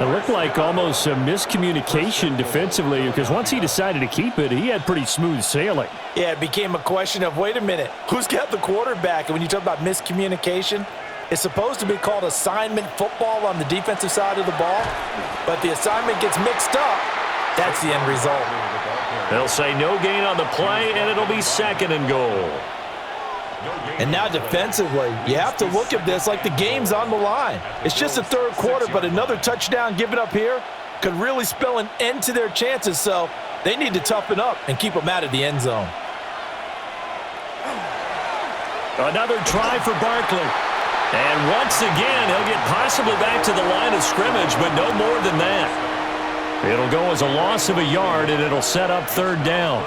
It looked like almost a miscommunication defensively because once he decided to keep it, he had pretty smooth sailing. Yeah, it became a question of, wait a minute, who's got the quarterback? And when you talk about miscommunication, it's supposed to be called assignment football on the defensive side of the ball, but the assignment gets mixed up. That's the end result. They'll say no gain on the play, and it'll be 2nd and goal. And now defensively, you have to look at this like the game's on the line. It's just the 3rd quarter, but another touchdown given up here could really spell an end to their chances, so they need to toughen up and keep them out of the end zone. Another try for Barkley. And once again, he'll get possibly back to the line of scrimmage, but no more than that. It'll go as a loss of a yard, and it'll set up 3rd down.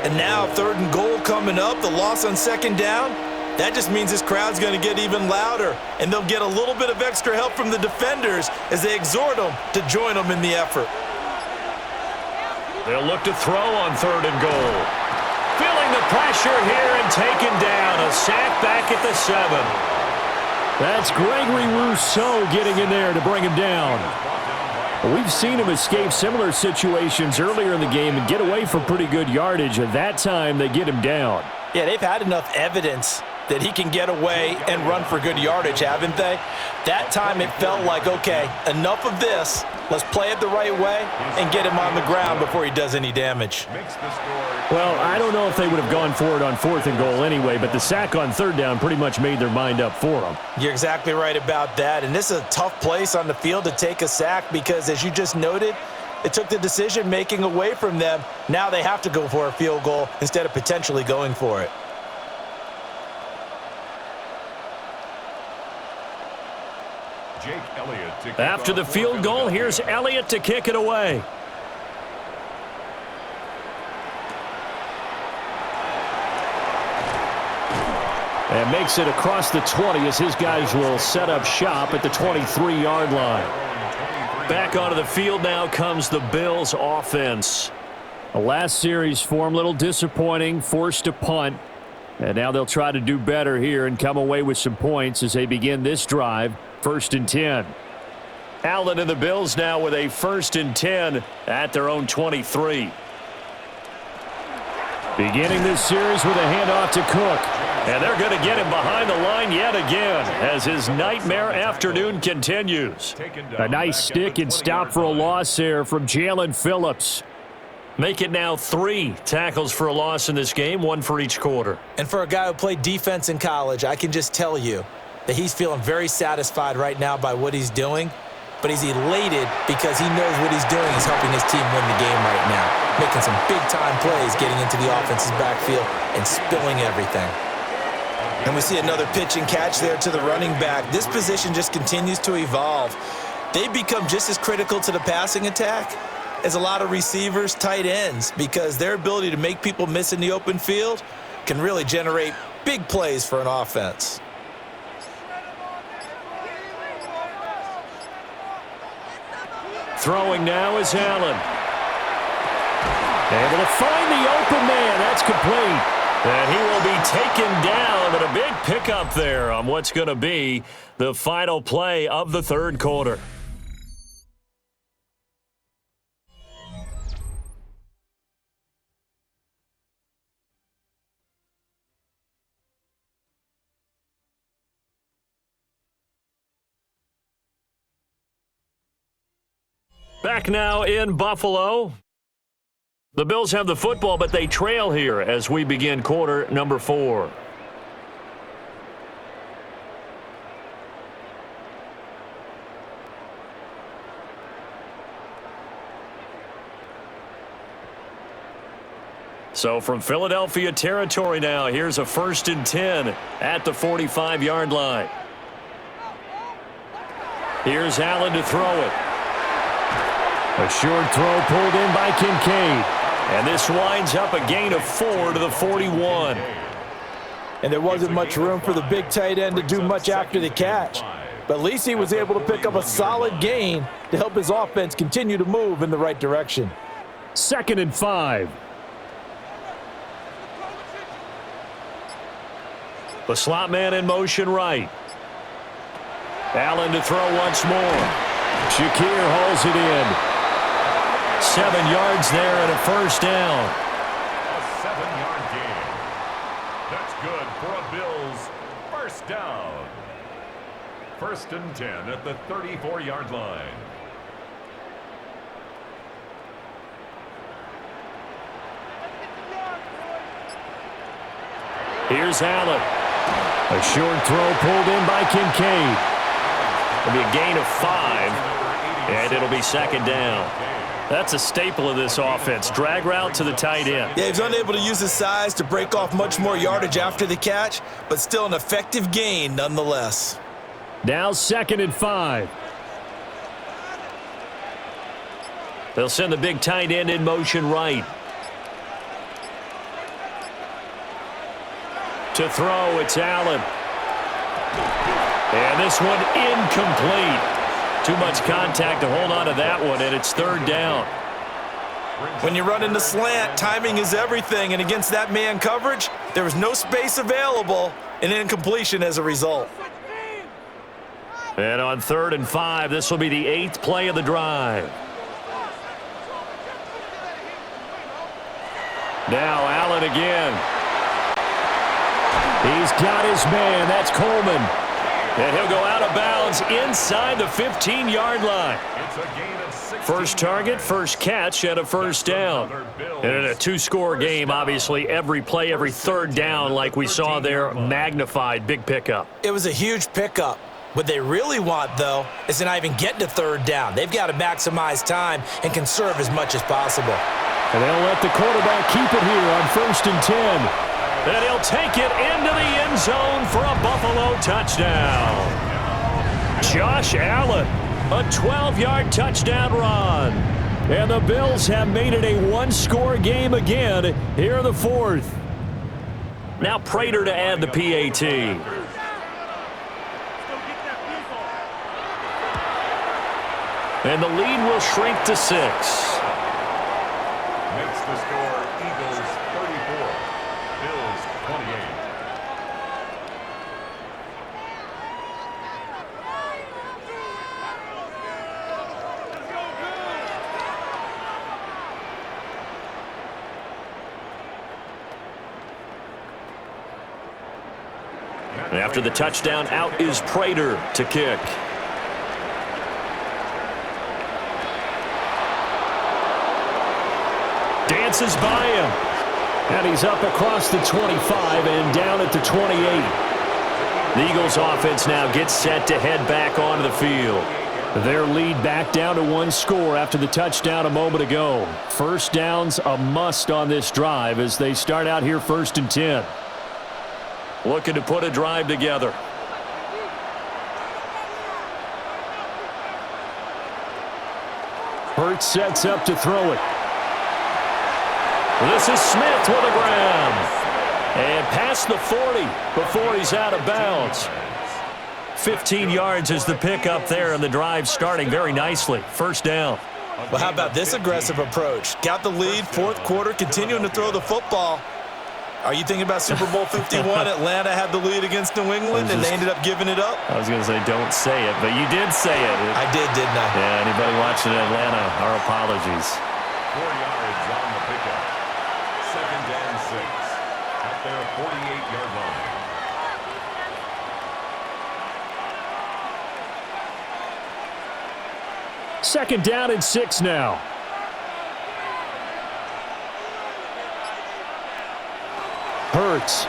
And now 3rd and goal coming up, the loss on 2nd down. That just means this crowd's going to get even louder, and they'll get a little bit of extra help from the defenders as they exhort them to join them in the effort. They'll look to throw on 3rd and goal. Feeling the pressure here and taken down. A sack back at the 7. That's Gregory Rousseau getting in there to bring him down. We've seen him escape similar situations earlier in the game and get away from pretty good yardage, and that time they get him down. Yeah, they've had enough evidence that he can get away and run for good yardage, haven't they? That time it felt like, okay, enough of this. Let's play it the right way and get him on the ground before he does any damage. Well, I don't know if they would have gone for it on 4th and goal anyway, but the sack on 3rd down pretty much made their mind up for them. You're exactly right about that, and this is a tough place on the field to take a sack because, as you just noted, it took the decision-making away from them. Now they have to go for a field goal instead of potentially going for it. After the field goal, here's Elliott to kick it away. And makes it across the 20 as his guys will set up shop at the 23-yard line. Back onto the field now comes the Bills offense. The last series form, a little disappointing, forced to punt. And now they'll try to do better here and come away with some points as they begin this drive, 1st and 10. Allen and the Bills now with a 1st and 10 at their own 23. Beginning this series with a handoff to Cook. And they're going to get him behind the line yet again as his nightmare afternoon continues. A nice stick and stop for a loss there from Jalen Phillips. Make it now 3 tackles for a loss in this game, 1 for each quarter. And for a guy who played defense in college, I can just tell you that he's feeling very satisfied right now by what he's doing. But he's elated because he knows what he's doing is helping his team win the game right now. Making some big-time plays, getting into the offense's backfield and spilling everything. And we see another pitch and catch there to the running back. This position just continues to evolve. They become just as critical to the passing attack as a lot of receivers, tight ends, because their ability to make people miss in the open field can really generate big plays for an offense. Throwing now is Allen. Able to find the open man. That's complete. And he will be taken down, but a big pickup there on what's going to be the final play of the 3rd quarter. Back now in Buffalo. The Bills have the football, but they trail here as we begin quarter number 4. So from Philadelphia territory now, here's a 1st and 10 at the 45-yard line. Here's Allen to throw it. A short throw pulled in by Kincaid. And this winds up a gain of 4 to the 41. And there wasn't much room for the big tight end to do much after the catch. But at least he was able to pick up a solid gain to help his offense continue to move in the right direction. 2nd and 5. The slot man in motion right. Allen to throw once more. Shakir hauls it in. 7 yards there and a 1st down. A 7-yard gain. That's good for a Bills 1st down. 1st and 10 at the 34-yard line. Here's Allen. A short throw pulled in by Kincaid. It'll be a gain of 5, and it'll be 2nd down. That's a staple of this offense. Drag route to the tight end. Yeah, he's unable to use his size to break off much more yardage after the catch, but still an effective gain nonetheless. Now 2nd and 5. They'll send the big tight end in motion right. To throw, it's Allen. And this one incomplete. Too much contact to hold on to that one, and it's 3rd down. When you run into slant, timing is everything, and against that man coverage, there was no space available, and incompletion as a result. And on 3rd and 5, this will be the 8th play of the drive. Now Allen again. He's got his man. That's Coleman. And he'll go out of bounds inside the 15-yard line. It's a gain of 16 First target, first catch, and a 1st down. And in a 2-score game, obviously, every play, every 3rd down, like we saw there, magnified. Big pickup. It was a huge pickup. What they really want, though, is to not even get to 3rd down. They've got to maximize time and conserve as much as possible. And they'll let the quarterback keep it here on 1st and 10. And he'll take it into the end zone for a Buffalo touchdown. Josh Allen, a 12-yard touchdown run. And the Bills have made it a 1-score game again here in the 4th. Now Prater to add the PAT. And the lead will shrink to 6. Makes the score Eagles 34, Bills 28. And after the touchdown, out is Prater to kick. Dances by him. And he's up across the 25 and down at the 28. The Eagles offense now gets set to head back onto the field. Their lead back down to 1 score after the touchdown a moment ago. 1st down's a must on this drive as they start out here 1st and 10. Looking to put a drive together. Hurts sets up to throw it. This is Smith with a grab. And past the 40 before he's out of bounds. 15 yards is the pickup there, and the drive starting very nicely. 1st down. Well, how about this aggressive approach? Got the lead, 4th quarter, continuing to throw the football. Are you thinking about Super Bowl 51? Atlanta had the lead against New England, and they ended up giving it up? I was going to say don't say it, but you did say it. I did, didn't I? Yeah, anybody watching Atlanta, our apologies. 4 yards on the pickup. 2nd and 6 at their 48-yard line. Second down and 6 now. Hurts.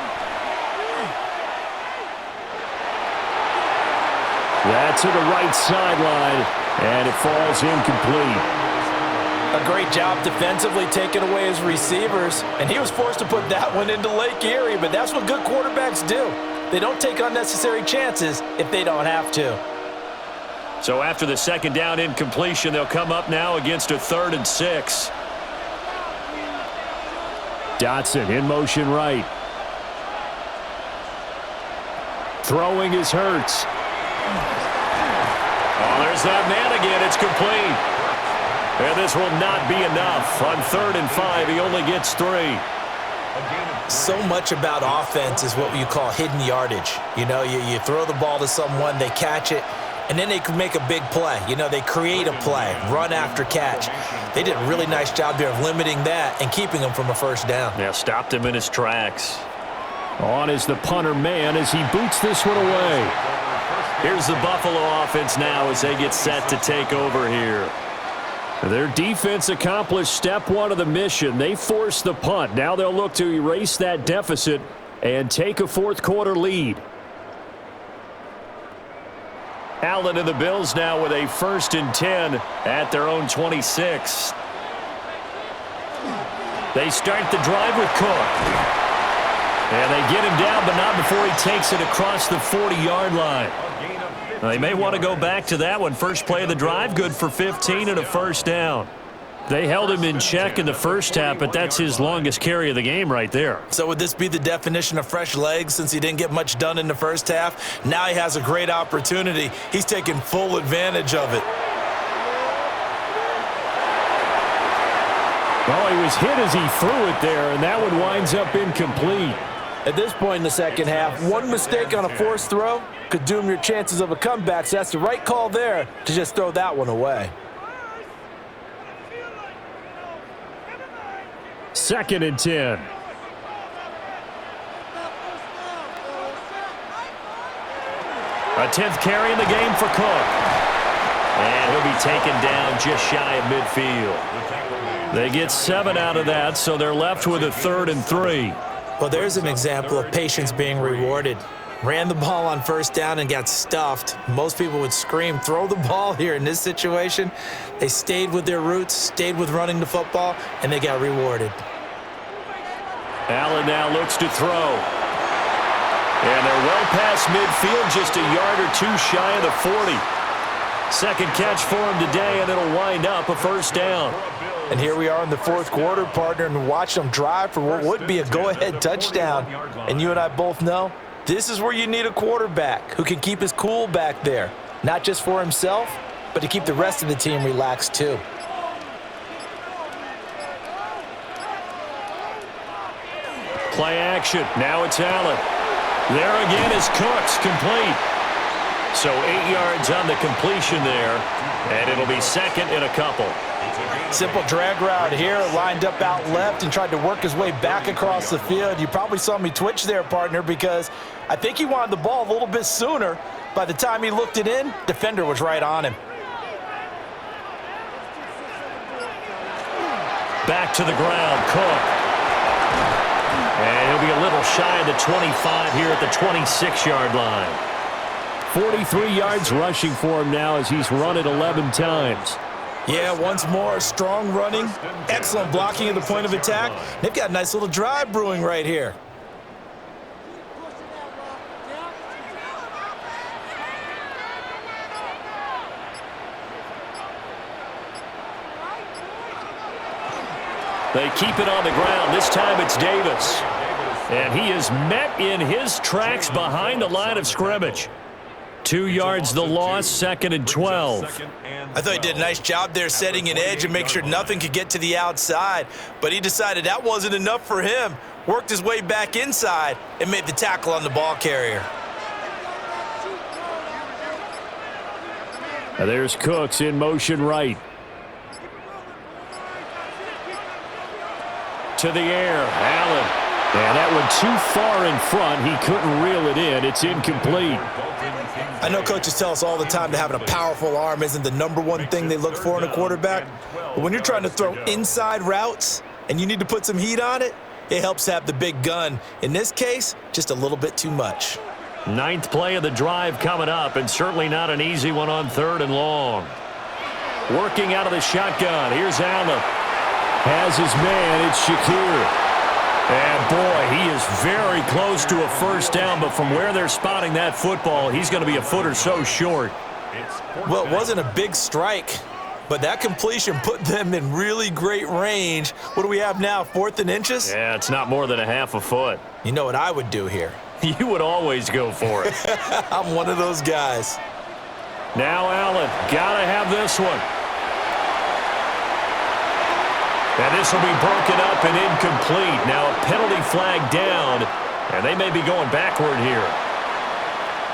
That's to the right sideline, and it falls incomplete. A great job defensively taking away his receivers, and he was forced to put that one into Lake Erie, but that's what good quarterbacks do. They don't take unnecessary chances if they don't have to. So after the second down incompletion, they'll come up now against a 3rd and 6. Dotson in motion right. Throwing is Hurts. Oh, there's that man again. It's complete. And this will not be enough. On 3rd and 5, he only gets 3. So much about offense is what you call hidden yardage. You know, you throw the ball to someone, they catch it, and then they can make a big play. You know, they create a play, run after catch. They did a really nice job here of limiting that and keeping him from a first down. Yeah, stopped him in his tracks. On is the punter man as he boots this one away. Here's the Buffalo offense now as they get set to take over here. Their defense accomplished step 1 of the mission. They forced the punt. Now they'll look to erase that deficit and take a 4th quarter lead. Allen and the Bills now with a 1st and 10 at their own 26. They start the drive with Cook. And they get him down, but not before he takes it across the 40-yard line. They may want to go back to that one. First play of the drive, good for 15 and a first down. They held him in check in the first half, but that's his longest carry of the game right there. So would this be the definition of fresh legs since he didn't get much done in the first half? Now he has a great opportunity. He's taking full advantage of it. Well, he was hit as he threw it there, and that one winds up incomplete. At this point in the second half, one mistake on a forced throw could doom your chances of a comeback, so that's the right call there to just throw that one away. 2nd and 10. A 10th carry in the game for Cook. And he'll be taken down just shy of midfield. They get 7 out of that, so they're left with a 3rd and 3. Well, there's an example of patience being rewarded. Ran the ball on first down and got stuffed. Most people would scream, throw the ball here. In this situation, they stayed with their roots, stayed with running the football, and they got rewarded. Allen now looks to throw. And they're well past midfield, just a yard or 2 shy of the 40. Second catch for him today, and it'll wind up a first down. And here we are in the 4th quarter, partner, and watch them drive for what would be a go-ahead touchdown. And you and I both know this is where you need a quarterback who can keep his cool back there, not just for himself, but to keep the rest of the team relaxed too. Play action. Now it's Allen. There again is Cooks, complete. So 8 yards on the completion there, and it'll be 2nd and a couple. Simple drag route here, lined up out left and tried to work his way back across the field. You probably saw me twitch there, partner, because I think he wanted the ball a little bit sooner. By the time he looked it in, defender was right on him. Back to the ground, Cook. And he'll be a little shy of the 25 here at the 26-yard line. 43 yards rushing for him now as he's run it 11 times. Yeah, once more, strong running, excellent blocking at the point of attack. They've got a nice little drive brewing right here. They keep it on the ground. This time it's Davis. And he is met in his tracks behind the line of scrimmage. 2 yards the loss, 2nd and 12. I thought he did a nice job there setting an edge and make sure nothing could get to the outside. But he decided that wasn't enough for him. Worked his way back inside and made the tackle on the ball carrier. Now there's Cooks in motion right. To the air, Allen. And that one too far in front. He couldn't reel it in. It's incomplete. I know coaches tell us all the time that having a powerful arm isn't the #1 thing they look for in a quarterback. But when you're trying to throw inside routes and you need to put some heat on it, it helps to have the big gun. In this case, just a little bit too much. 9th play of the drive coming up, and certainly not an easy one on 3rd and long. Working out of the shotgun. Here's Allen. Has his man. It's Shakir. And, boy, he is very close to a first down, but from where they're spotting that football, he's going to be a foot or so short. Well, it wasn't a big strike, but that completion put them in really great range. What do we have now, 4th and inches? Yeah, it's not more than a half a foot. You know what I would do here? You would always go for it. I'm one of those guys. Now Allen, got to have this one. And this will be broken up and incomplete. Now a penalty flag down, and they may be going backward here.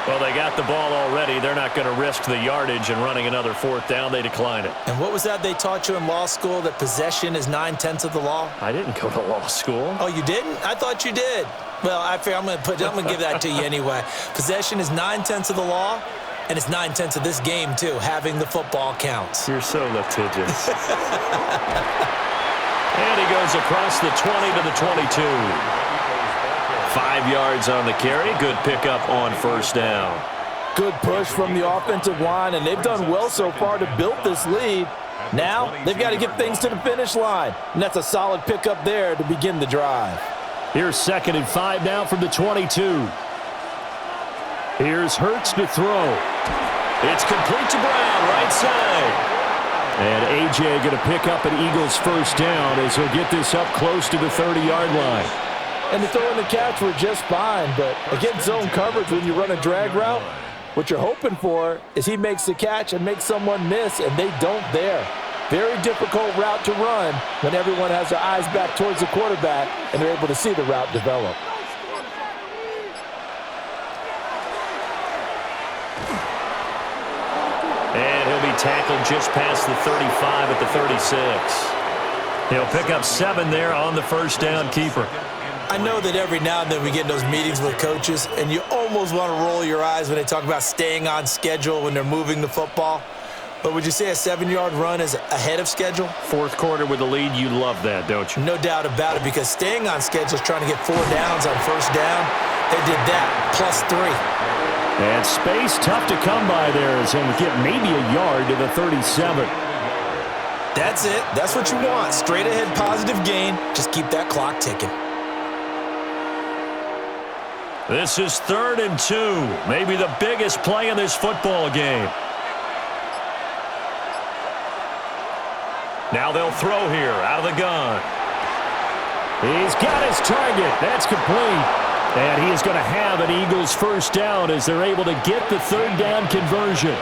Well, they got the ball already. They're not going to risk the yardage and running another 4th down. They decline it. And what was that they taught you in law school, that possession is 9/10 of the law? I didn't go to law school. Oh, you didn't? I thought you did. Well, I figure I'm going to give that to you anyway. Possession is 9/10 of the law, and it's 9/10 of this game, too. Having the football counts. You're so litigious. And he goes across the 20 to the 22. 5 yards on the carry. Good pickup on first down. Good push from the offensive line, and they've done well so far to build this lead. Now they've got to get things to the finish line, and that's a solid pickup there to begin the drive. Here's 2nd and 5 now from the 22. Here's Hurts to throw. It's complete to Brown, right side. And A.J. going to pick up an Eagles first down as he'll get this up close to the 30-yard line. And the throw and the catch were just fine, but against zone coverage when you run a drag route, what you're hoping for is he makes the catch and makes someone miss, and they don't there. Very difficult route to run when everyone has their eyes back towards the quarterback and they're able to see the route develop. And he'll be tackled just past the 35 at the 36. He'll pick up 7 there on the first down keeper. I know that every now and then we get in those meetings with coaches, and you almost want to roll your eyes when they talk about staying on schedule when they're moving the football. But would you say a 7-yard run is ahead of schedule? 4th quarter with the lead, you love that, don't you? No doubt about it, because staying on schedule is trying to get 4 downs on first down. They did that, +3. And space tough to come by there as he'll get maybe a yard to the 37. That's it. That's what you want. Straight ahead positive gain. Just keep that clock ticking. This is 3rd and 2. Maybe the biggest play in this football game. Now they'll throw here out of the gun. He's got his target. That's complete. And he is going to have an Eagles first down as they're able to get the 3rd down conversion.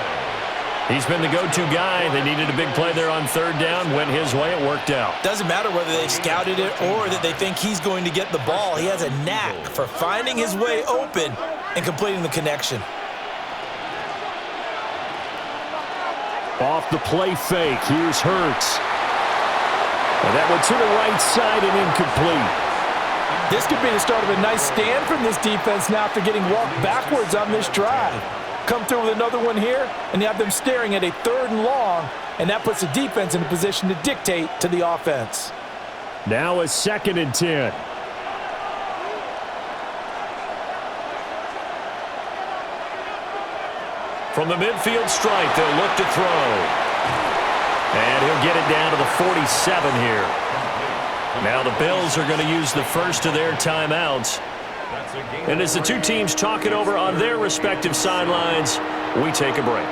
He's been the go-to guy. They needed a big play there on 3rd down. Went his way. It worked out. Doesn't matter whether they scouted it or that they think he's going to get the ball. He has a knack for finding his way open and completing the connection. Off the play fake. Here's Hurts. And that one to the right side and incomplete. This could be the start of a nice stand from this defense now after getting walked backwards on this drive. Come through with another one here, and you have them staring at a 3rd and long, and that puts the defense in a position to dictate to the offense. Now a 2nd and 10. From the midfield stripe, they'll look to throw. And he'll get it down to the 47 here. Now the Bills are going to use the first of their timeouts. And as the two teams talk it over on their respective sidelines, we take a break.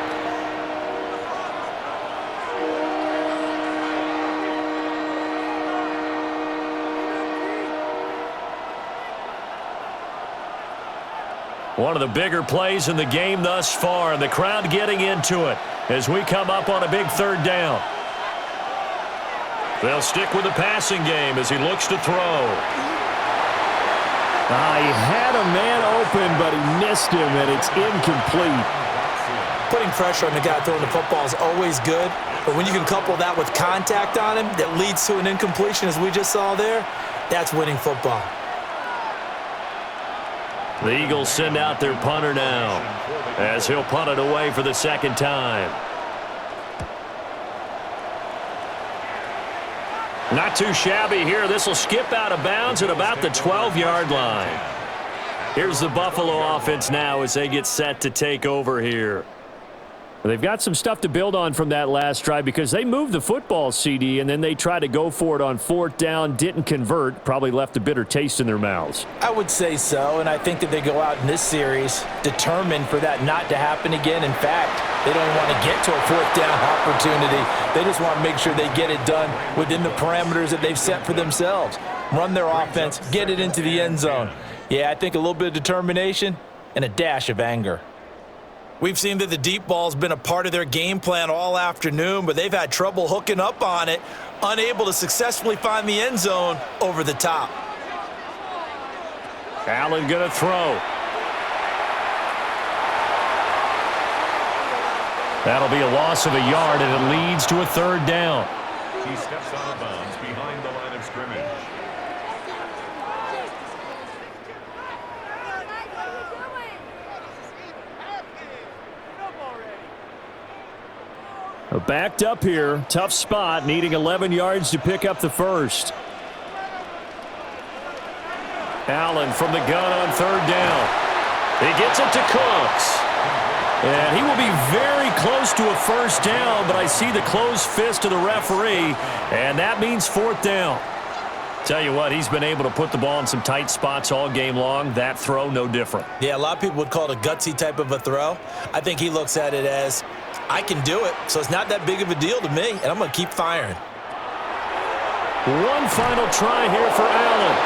One of the bigger plays in the game thus far, and the crowd getting into it as we come up on a big 3rd down. They'll stick with the passing game as he looks to throw. He had a man open, but he missed him, and it's incomplete. Putting pressure on the guy throwing the football is always good, but when you can couple that with contact on him that leads to an incompletion, as we just saw there, that's winning football. The Eagles send out their punter now as he'll punt it away for the 2nd time. Not too shabby here. This will skip out of bounds at about the 12-yard line. Here's the Buffalo offense now as they get set to take over here. They've got some stuff to build on from that last drive because they moved the football, CD, and then they tried to go for it on 4th down, didn't convert, probably left a bitter taste in their mouths. I would say so, and I think that they go out in this series determined for that not to happen again. In fact, they don't want to get to a 4th down opportunity. They just want to make sure they get it done within the parameters that they've set for themselves. Run their offense, get it into the end zone. Yeah, I think a little bit of determination and a dash of anger. We've seen that the deep ball's been a part of their game plan all afternoon, but they've had trouble hooking up on it, unable to successfully find the end zone over the top. Allen going to throw. That'll be a loss of a yard, and it leads to a 3rd down. He steps out of bounds behind the line of scrimmage. Backed up here, tough spot, needing 11 yards to pick up the first. Allen from the gun on 3rd down. He gets it to Cooks. And he will be very close to a 1st down, but I see the closed fist of the referee, and that means 4th down. Tell you what, he's been able to put the ball in some tight spots all game long. That throw, no different. Yeah, a lot of people would call it a gutsy type of a throw. I think he looks at it as, I can do it, so it's not that big of a deal to me, and I'm going to keep firing. One final try here for Allen.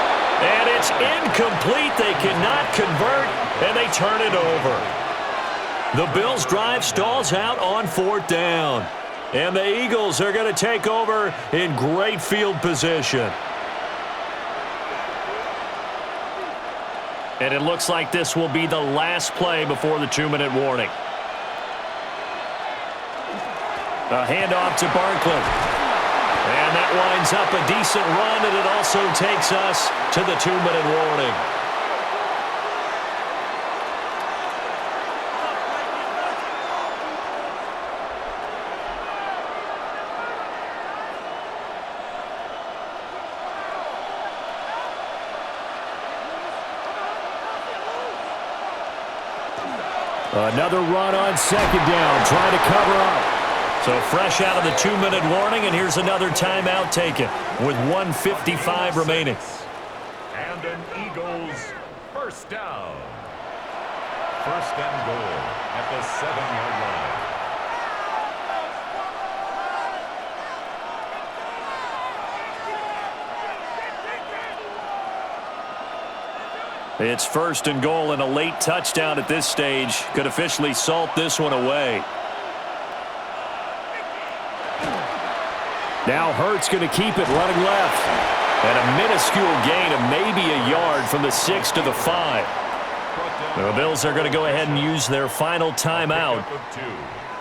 And it's incomplete. They cannot convert, and they turn it over. The Bills' drive stalls out on 4th down. And the Eagles are going to take over in great field position. And it looks like this will be the last play before the 2-minute warning. A handoff to Barkley. And that winds up a decent run, and it also takes us to the 2-minute warning. Another run on 2nd down, trying to cover up. So fresh out of the 2-minute warning, and here's another timeout taken with 1:55 remaining. And an Eagles 1st down. 1st and goal at the 7-yard line. It's 1st and goal, and a late touchdown at this stage could officially salt this one away. Now Hurts going to keep it running left. And a minuscule gain of maybe a yard from the 6 to the 5. The Bills are going to go ahead and use their final timeout.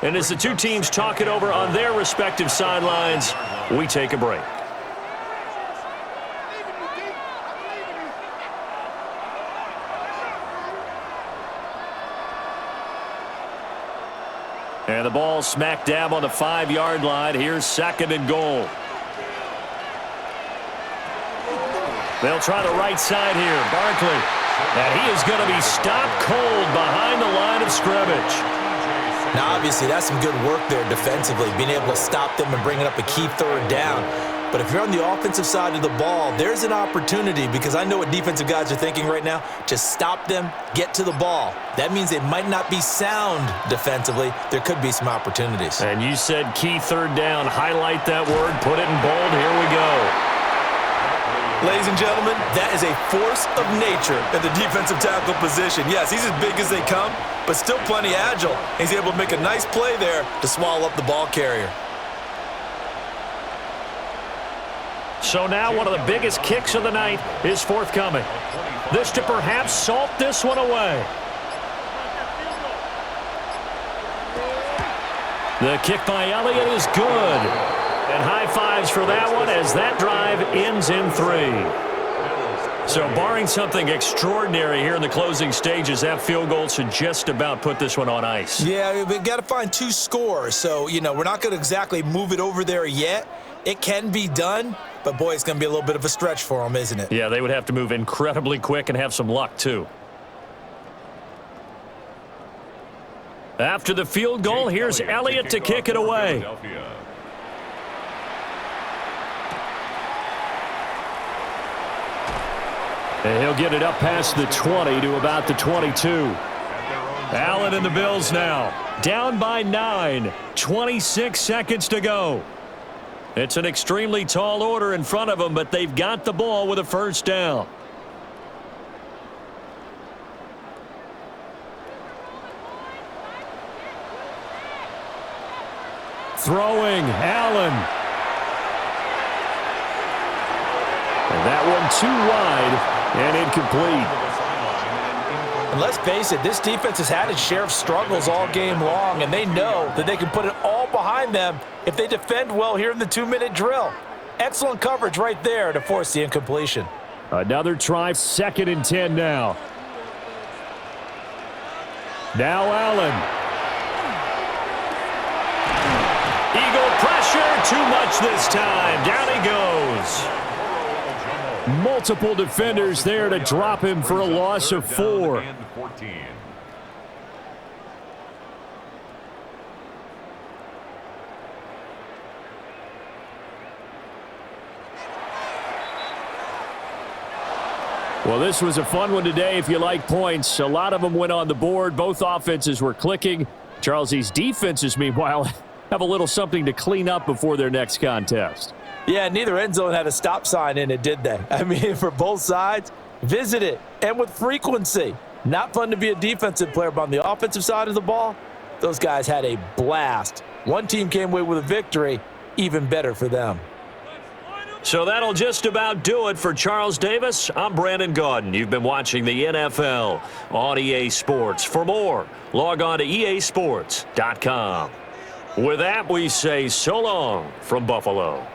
And as the two teams talk it over on their respective sidelines, we take a break. And the ball smack dab on the 5-yard line. Here's 2nd and goal. They'll try the right side here. Barkley. And he is going to be stopped cold behind the line of scrimmage. Now, obviously, that's some good work there defensively, being able to stop them and bringing up a key 3rd down. But if you're on the offensive side of the ball, there's an opportunity, because I know what defensive guys are thinking right now. Just stop them, get to the ball. That means they might not be sound defensively. There could be some opportunities. And you said key 3rd down. Highlight that word. Put it in bold. Here we go. Ladies and gentlemen, that is a force of nature in the defensive tackle position. Yes, he's as big as they come, but still plenty agile. He's able to make a nice play there to swallow up the ball carrier. So now one of the biggest kicks of the night is forthcoming. This to perhaps salt this one away. The kick by Elliott is good. And high fives for that one as that drive ends in 3. So barring something extraordinary here in the closing stages, that field goal should just about put this one on ice. Yeah, we've got to find 2 scores. So, we're not going to exactly move it over there yet. It can be done, but boy, it's going to be a little bit of a stretch for them, isn't it? Yeah, they would have to move incredibly quick and have some luck, too. After the field goal, here's Elliott to kick it away. And he'll get it up past the 20 to about the 22. Allen and the Bills now. Down by 9. 26 seconds to go. It's an extremely tall order in front of them, but they've got the ball with a first down. Throwing, Allen. And that one too wide and incomplete. And let's face it, this defense has had its share of struggles all game long, and they know that they can put it all behind them if they defend well here in the 2-minute drill. Excellent coverage right there to force the incompletion. Another try, 2nd and 10 now. Now Allen. Eagle pressure, too much this time. Down he goes. Multiple defenders there to drop him for a loss of 4. Well, this was a fun one today if you like points. A lot of them went on the board. Both offenses were clicking. Charles, these defenses, meanwhile, have a little something to clean up before their next contest. Yeah, neither end zone had a stop sign in it, did they? I mean, for both sides, visit it, and with frequency. Not fun to be a defensive player, but on the offensive side of the ball, those guys had a blast. One team came away with a victory, even better for them. So that'll just about do it for Charles Davis. I'm Brandon Gaudin. You've been watching the NFL on EA Sports. For more, log on to easports.com. With that, we say so long from Buffalo.